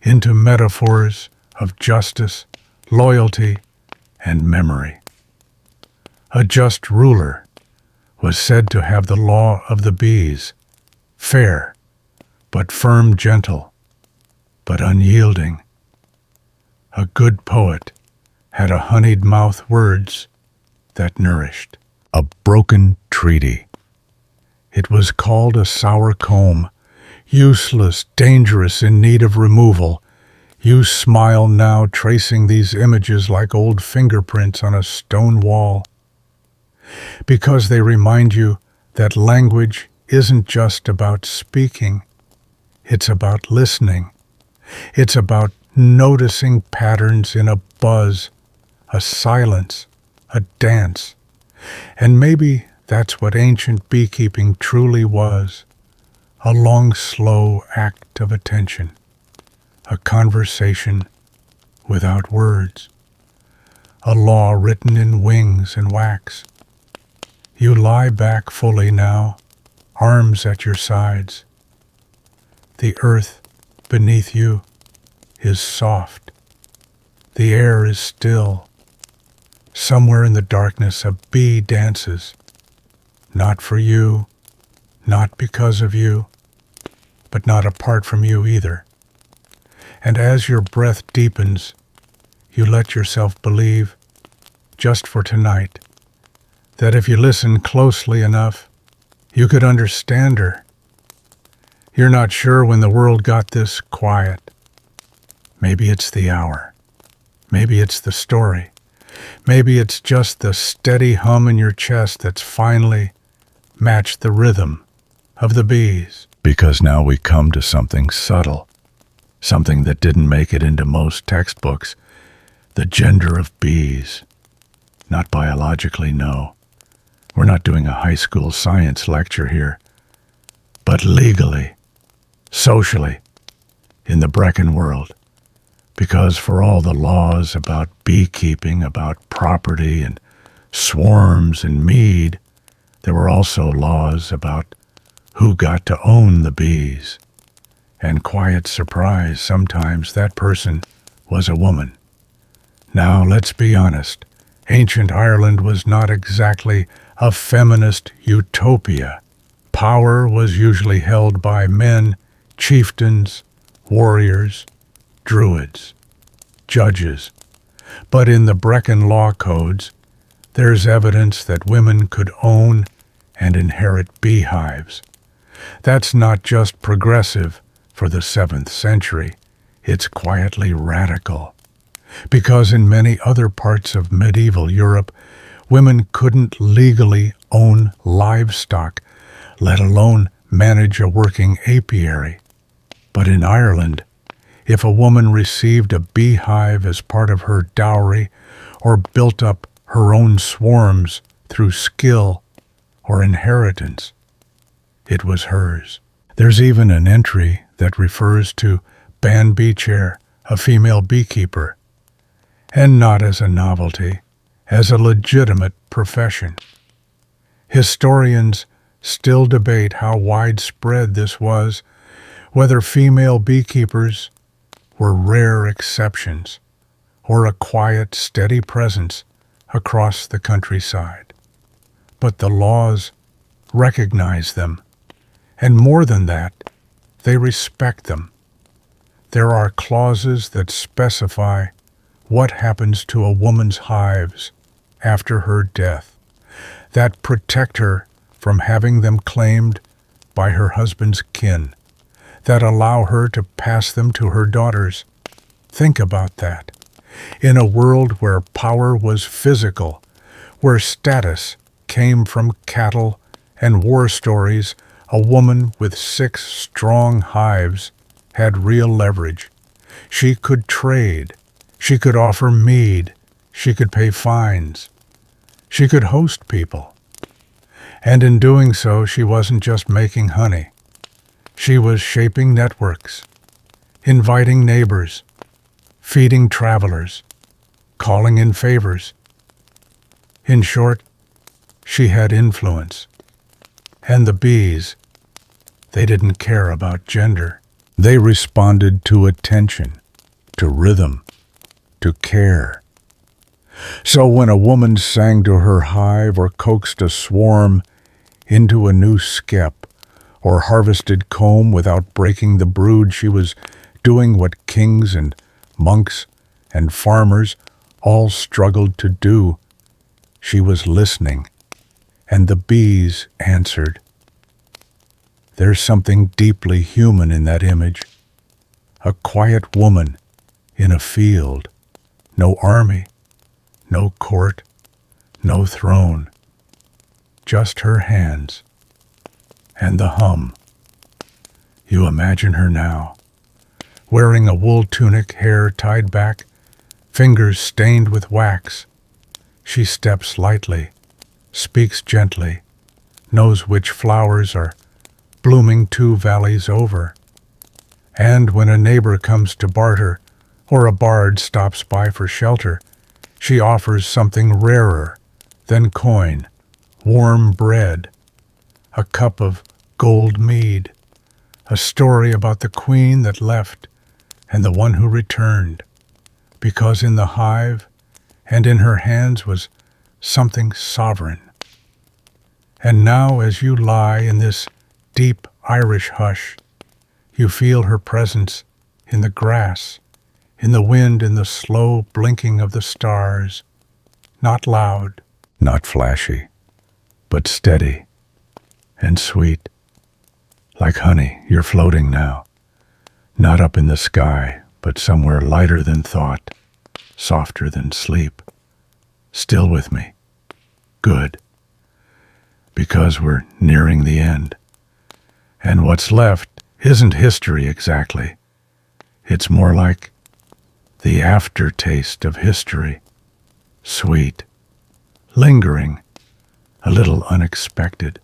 into metaphors of justice, loyalty, and memory. A just ruler was said to have the law of the bees, fair, but firm, gentle, but unyielding. A good poet had a honeyed mouth words that nourished. A broken treaty. It was called a sour comb, useless, dangerous, in need of removal. You smile now, tracing these images like old fingerprints on a stone wall, because they remind you that language isn't just about speaking. It's about listening. It's about noticing patterns in a buzz, a silence, a dance. And maybe that's what ancient beekeeping truly was, a long, slow act of attention, a conversation without words, a law written in wings and wax. You lie back fully now, arms at your sides. The earth beneath you is soft. The air is still. Somewhere in the darkness a bee dances, not for you, not because of you, but not apart from you either. And as your breath deepens, you let yourself believe, just for tonight, that if you listen closely enough, you could understand her. You're not sure when the world got this quiet. Maybe it's the hour. Maybe it's the story. Maybe it's just the steady hum in your chest that's finally matched the rhythm of the bees. Because now we come to something subtle, something that didn't make it into most textbooks, the gender of bees. Not biologically, no. We're not doing a high school science lecture here. But legally, socially, in the Brecken world. Because for all the laws about beekeeping, about property and swarms and mead, there were also laws about who got to own the bees. And quiet surprise, sometimes that person was a woman. Now, let's be honest. Ancient Ireland was not exactly a feminist utopia. Power was usually held by men, chieftains, warriors, druids, judges. But in the Brecken law codes, there's evidence that women could own and inherit beehives. That's not just progressive for the 7th century, it's quietly radical. Because in many other parts of medieval Europe, women couldn't legally own livestock, let alone manage a working apiary. But in Ireland, if a woman received a beehive as part of her dowry or built up her own swarms through skill or inheritance, it was hers. There's even an entry that refers to Ban Beechair, a female beekeeper, and not as a novelty, as a legitimate profession. Historians still debate how widespread this was, whether female beekeepers were rare exceptions or a quiet, steady presence across the countryside. But the laws recognize them, and more than that, they respect them. There are clauses that specify what happens to a woman's hives after her death, that protect her from having them claimed by her husband's kin, that allow her to pass them to her daughters. Think about that. In a world where power was physical, where status came from cattle and war stories, a woman with 6 strong hives had real leverage. She could trade. She could offer mead. She could pay fines. She could host people. And in doing so, she wasn't just making honey. She was shaping networks, inviting neighbors, feeding travelers, calling in favors. In short, she had influence. And the bees, they didn't care about gender. They responded to attention, to rhythm, to care. So when a woman sang to her hive or coaxed a swarm into a new skep or harvested comb without breaking the brood, she was doing what kings and monks and farmers all struggled to do. She was listening, and the bees answered. There's something deeply human in that image. A quiet woman in a field. No army, no court, no throne. Just her hands and the hum. You imagine her now, wearing a wool tunic, hair tied back, fingers stained with wax. She steps lightly, speaks gently, knows which flowers are blooming 2 valleys over. And when a neighbor comes to barter, or a bard stops by for shelter, she offers something rarer than coin, warm bread, a cup of gold mead, a story about the queen that left and the one who returned, because in the hive and in her hands was something sovereign. And now, as you lie in this deep Irish hush, you feel her presence in the grass, in the wind, in the slow blinking of the stars, not loud, not flashy, but steady and sweet. Like honey, you're floating now, not up in the sky, but somewhere lighter than thought, softer than sleep. Still with me. Good. Because we're nearing the end. And what's left isn't history exactly. It's more like the aftertaste of history. Sweet, lingering, a little unexpected.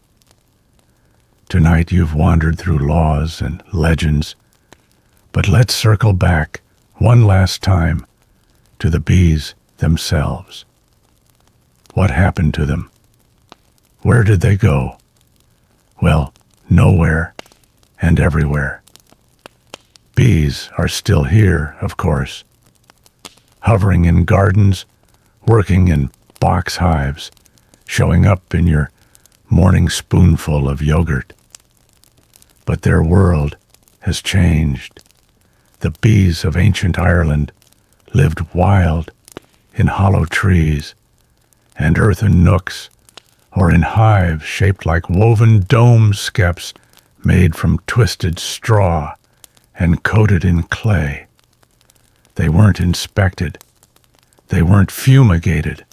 Tonight you've wandered through laws and legends, but let's circle back one last time to the bees themselves. What happened to them? Where did they go? Well, nowhere and everywhere. Bees are still here, of course, hovering in gardens, working in box hives, showing up in your morning spoonful of yogurt. But their world has changed. The bees of ancient Ireland lived wild in hollow trees and earthen nooks, or in hives shaped like woven dome skeps made from twisted straw and coated in clay. They weren't inspected. They weren't fumigated.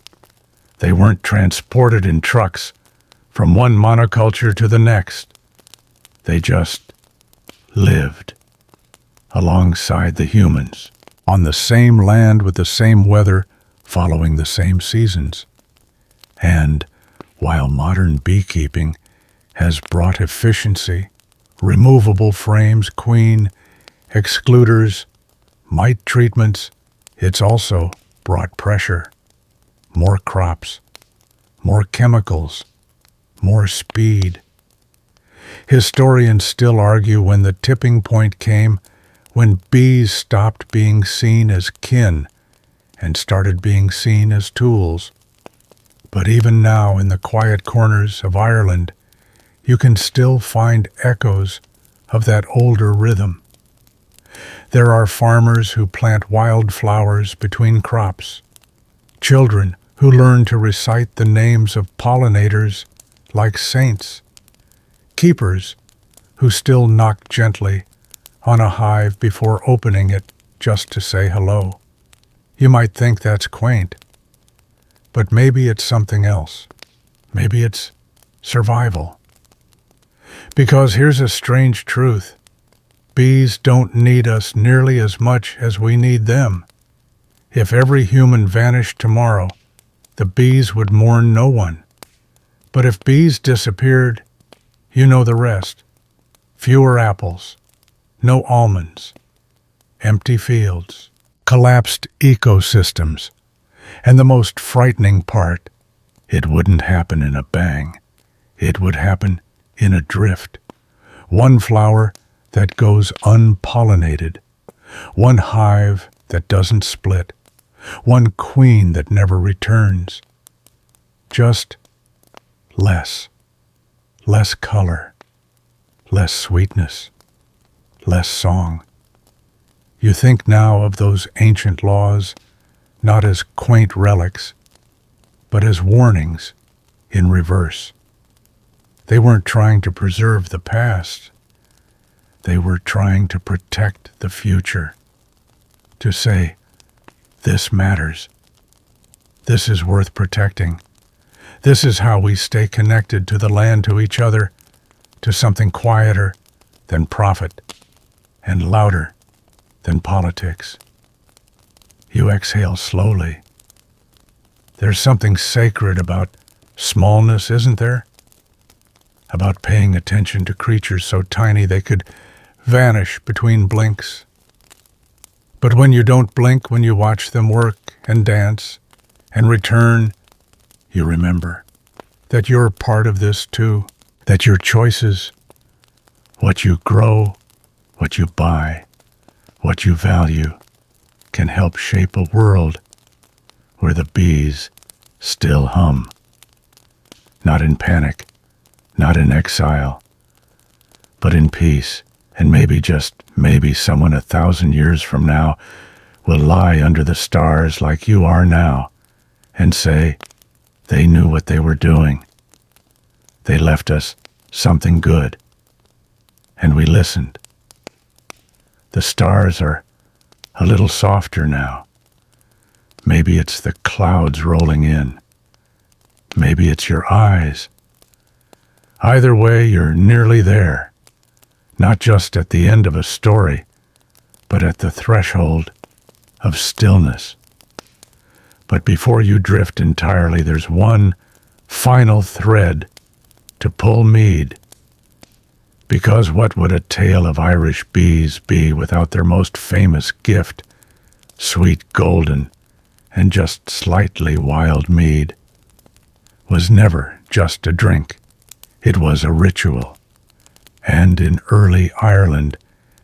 They weren't transported in trucks from one monoculture to the next. They just lived alongside the humans, on the same land with the same weather, following the same seasons. And while modern beekeeping has brought efficiency, removable frames, queen excluders, mite treatments, it's also brought pressure, more crops, more chemicals, more speed. Historians still argue when the tipping point came, when bees stopped being seen as kin and started being seen as tools. But even now, in the quiet corners of Ireland, you can still find echoes of that older rhythm. There are farmers who plant wildflowers between crops, children who learn to recite the names of pollinators like saints, keepers who still knock gently on a hive before opening it just to say hello. You might think that's quaint, but maybe it's something else. Maybe it's survival. Because here's a strange truth. Bees don't need us nearly as much as we need them. If every human vanished tomorrow, the bees would mourn no one. But if bees disappeared, you know the rest. Fewer apples, no almonds, empty fields, collapsed ecosystems. And the most frightening part, it wouldn't happen in a bang. It would happen in a drift. One flower that goes unpollinated. One hive that doesn't split. One queen that never returns. Just less. Less color. Less sweetness. Less song. You think now of those ancient laws not as quaint relics, but as warnings in reverse. They weren't trying to preserve the past. They were trying to protect the future. To say, this matters. This is worth protecting. This is how we stay connected to the land, to each other, to something quieter than profit and louder than politics. You exhale slowly. There's something sacred about smallness, isn't there? About paying attention to creatures so tiny they could vanish between blinks. But when you don't blink, when you watch them work and dance and return, you remember that you're part of this too, that your choices, what you grow, what you buy, what you value, can help shape a world where the bees still hum. Not in panic, not in exile, but in peace. And maybe, just maybe, someone 1,000 years from now will lie under the stars like you are now and say they knew what they were doing. They left us something good, and we listened. The stars are a little softer now. Maybe it's the clouds rolling in. Maybe it's your eyes. Either way, you're nearly there. Not just at the end of a story, but at the threshold of stillness. But before you drift entirely, there's one final thread to pull mead. Because what would a tale of Irish bees be without their most famous gift, sweet golden and just slightly wild mead? Was never just a drink. It was a ritual. And in early Ireland,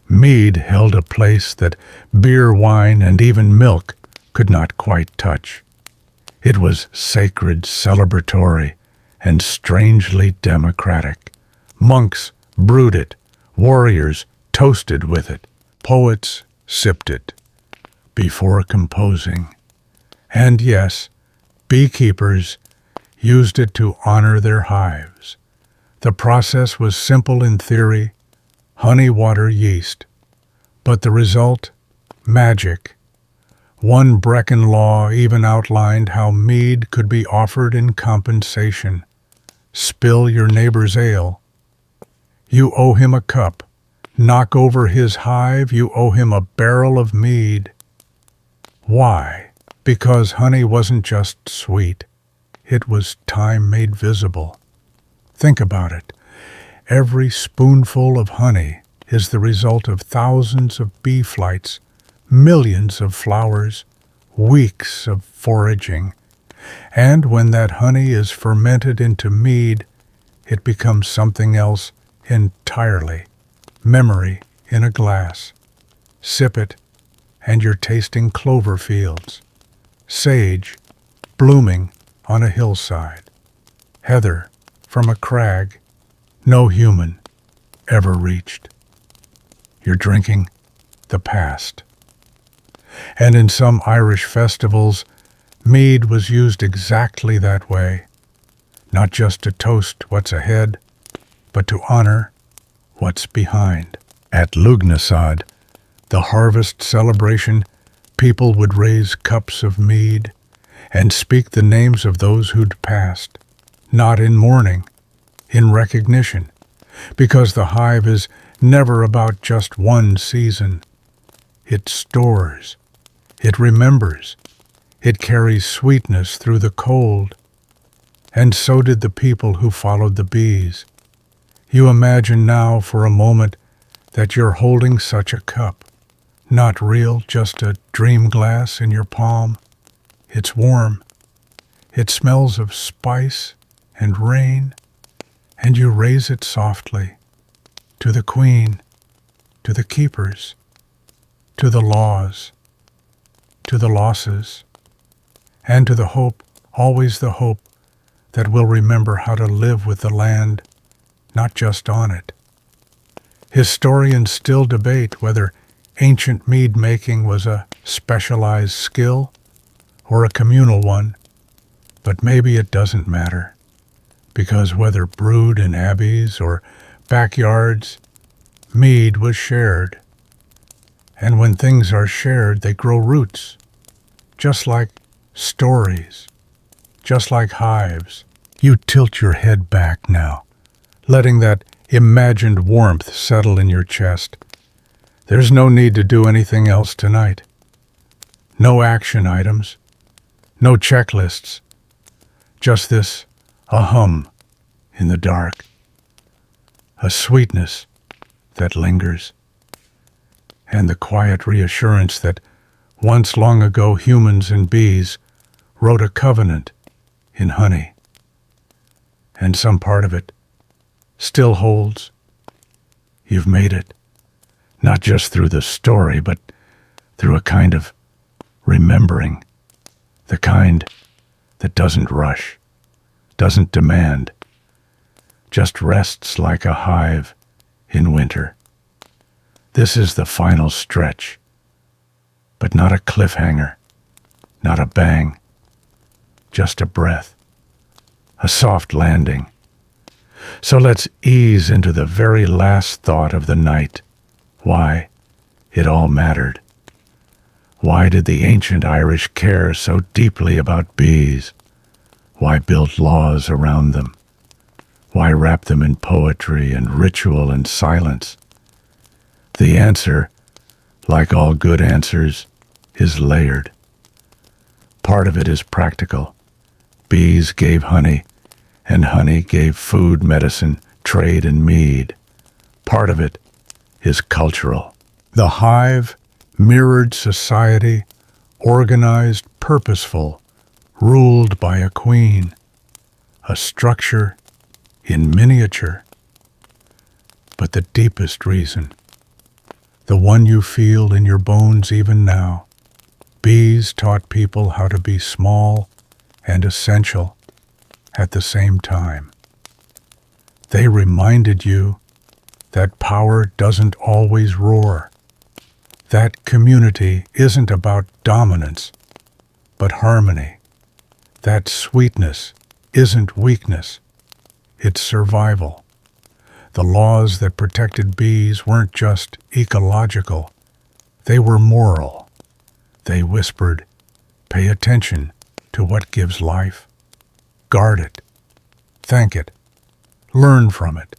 mead held a place that beer, wine, and even milk could not quite touch. It was sacred, celebratory, and strangely democratic. Monks brewed it, warriors toasted with it, poets sipped it before composing. And yes, beekeepers used it to honor their hives. The process was simple in theory: honey, water, yeast. But the result? Magic. One Brecon law even outlined how mead could be offered in compensation. Spill your neighbor's ale, you owe him a cup. Knock over his hive, you owe him a barrel of mead. Why? Because honey wasn't just sweet. It was time made visible. Think about it. Every spoonful of honey is the result of thousands of bee flights, millions of flowers, weeks of foraging. And when that honey is fermented into mead, it becomes something else entirely. Memory in a glass. Sip it, and you're tasting clover fields, sage blooming on a hillside, heather from a crag no human ever reached. You're drinking the past. And in some Irish festivals, mead was used exactly that way, not just to toast what's ahead, but to honor what's behind. At Lugnasad, the harvest celebration, people would raise cups of mead and speak the names of those who'd passed, not in mourning, in recognition, because the hive is never about just one season. It stores, it remembers, it carries sweetness through the cold. And so did the people who followed the bees. You imagine now for a moment that you're holding such a cup, not real, just a dream glass in your palm. It's warm. It smells of spice and rain, and you raise it softly to the queen, to the keepers, to the laws, to the losses, and to the hope, always the hope, that we'll remember how to live with the land, not just on it. Historians still debate whether ancient mead making was a specialized skill or a communal one, but maybe it doesn't matter, because whether brewed in abbeys or backyards, mead was shared. And when things are shared, they grow roots, just like stories, just like hives. You tilt your head back now, letting that imagined warmth settle in your chest. There's no need to do anything else tonight. No action items, no checklists, just this, a hum in the dark, a sweetness that lingers, and the quiet reassurance that once long ago humans and bees wrote a covenant in honey. And some part of it still holds. You've made it, not just through the story, but through a kind of remembering, the kind that doesn't rush, doesn't demand, just rests like a hive in winter. This is the final stretch, but not a cliffhanger, not a bang, just a breath, a soft landing. So let's ease into the very last thought of the night, why it all mattered. Why did the ancient Irish care so deeply about bees? Why build laws around them? Why wrap them in poetry and ritual and silence? The answer, like all good answers, is layered. Part of it is practical. Bees gave honey, and honey gave food, medicine, trade, and mead. Part of it is cultural. The hive mirrored society, organized, purposeful, ruled by a queen, a structure in miniature. But the deepest reason, the one you feel in your bones even now, bees taught people how to be small and essential at the same time. They reminded you that power doesn't always roar, that community isn't about dominance, but harmony, that sweetness isn't weakness, it's survival. The laws that protected bees weren't just ecological, they were moral. They whispered, pay attention to what gives life. Guard it. Thank it. Learn from it.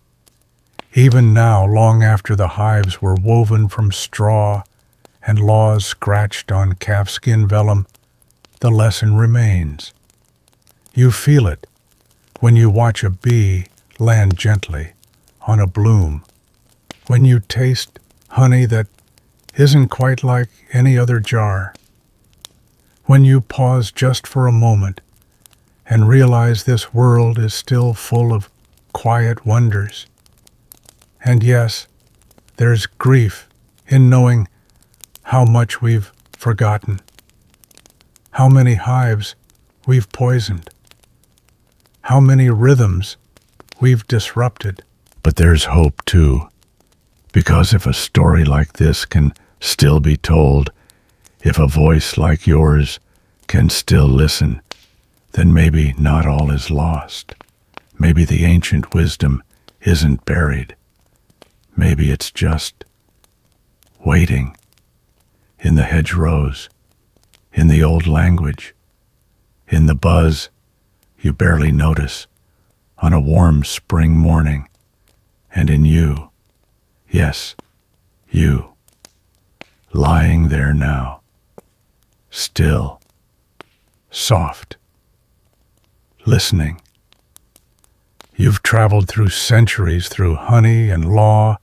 Even now, long after the hives were woven from straw and laws scratched on calfskin vellum, the lesson remains. You feel it when you watch a bee land gently on a bloom, when you taste honey that isn't quite like any other jar, when you pause just for a moment and realize this world is still full of quiet wonders. And yes, there's grief in knowing how much we've forgotten, how many hives we've poisoned, how many rhythms we've disrupted. But there's hope too, because if a story like this can still be told, if a voice like yours can still listen, then maybe not all is lost. Maybe the ancient wisdom isn't buried. Maybe it's just waiting in the hedgerows, in the old language, in the buzz you barely notice on a warm spring morning, and in you, yes, you, lying there now, still, soft, listening. You've traveled through centuries, through honey and law,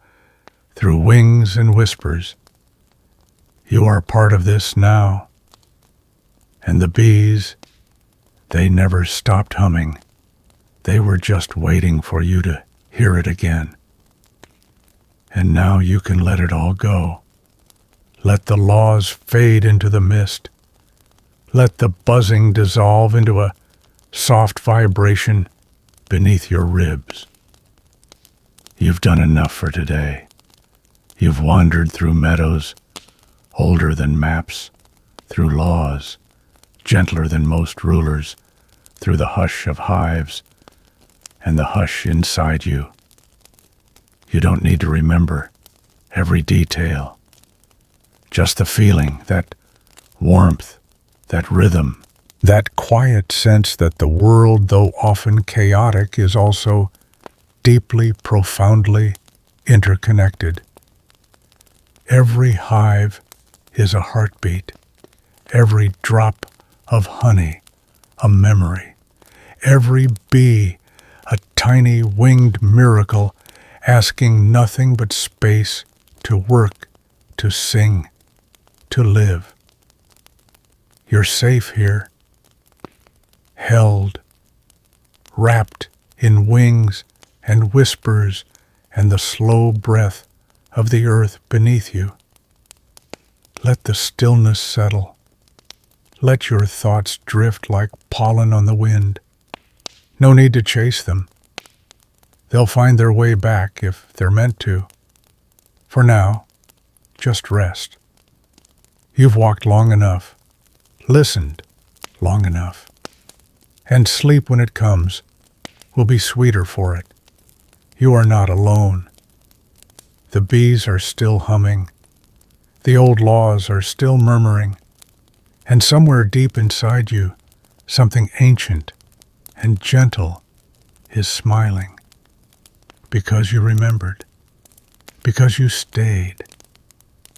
through wings and whispers. You are part of this now. And the bees, they never stopped humming. They were just waiting for you to hear it again. And now you can let it all go. Let the laws fade into the mist. Let the buzzing dissolve into a soft vibration beneath your ribs. You've done enough for today. You've wandered through meadows, older than maps, through laws, gentler than most rulers, through the hush of hives and the hush inside you. You don't need to remember every detail, just the feeling, that warmth, that rhythm, that quiet sense that the world, though often chaotic, is also deeply, profoundly interconnected. Every hive is a heartbeat, every drop of honey a memory, every bee a tiny winged miracle asking nothing but space to work, to sing, to live. You're safe here, held, wrapped in wings and whispers and the slow breath of the earth beneath you. Let the stillness settle. Let your thoughts drift like pollen on the wind. No need to chase them. They'll find their way back if they're meant to. For now, just rest. You've walked long enough, listened long enough, and sleep when it comes will be sweeter for it. You are not alone. The bees are still humming. The old laws are still murmuring. And somewhere deep inside you, something ancient and gentle is smiling. Because you remembered. Because you stayed.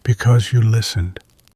Because you listened.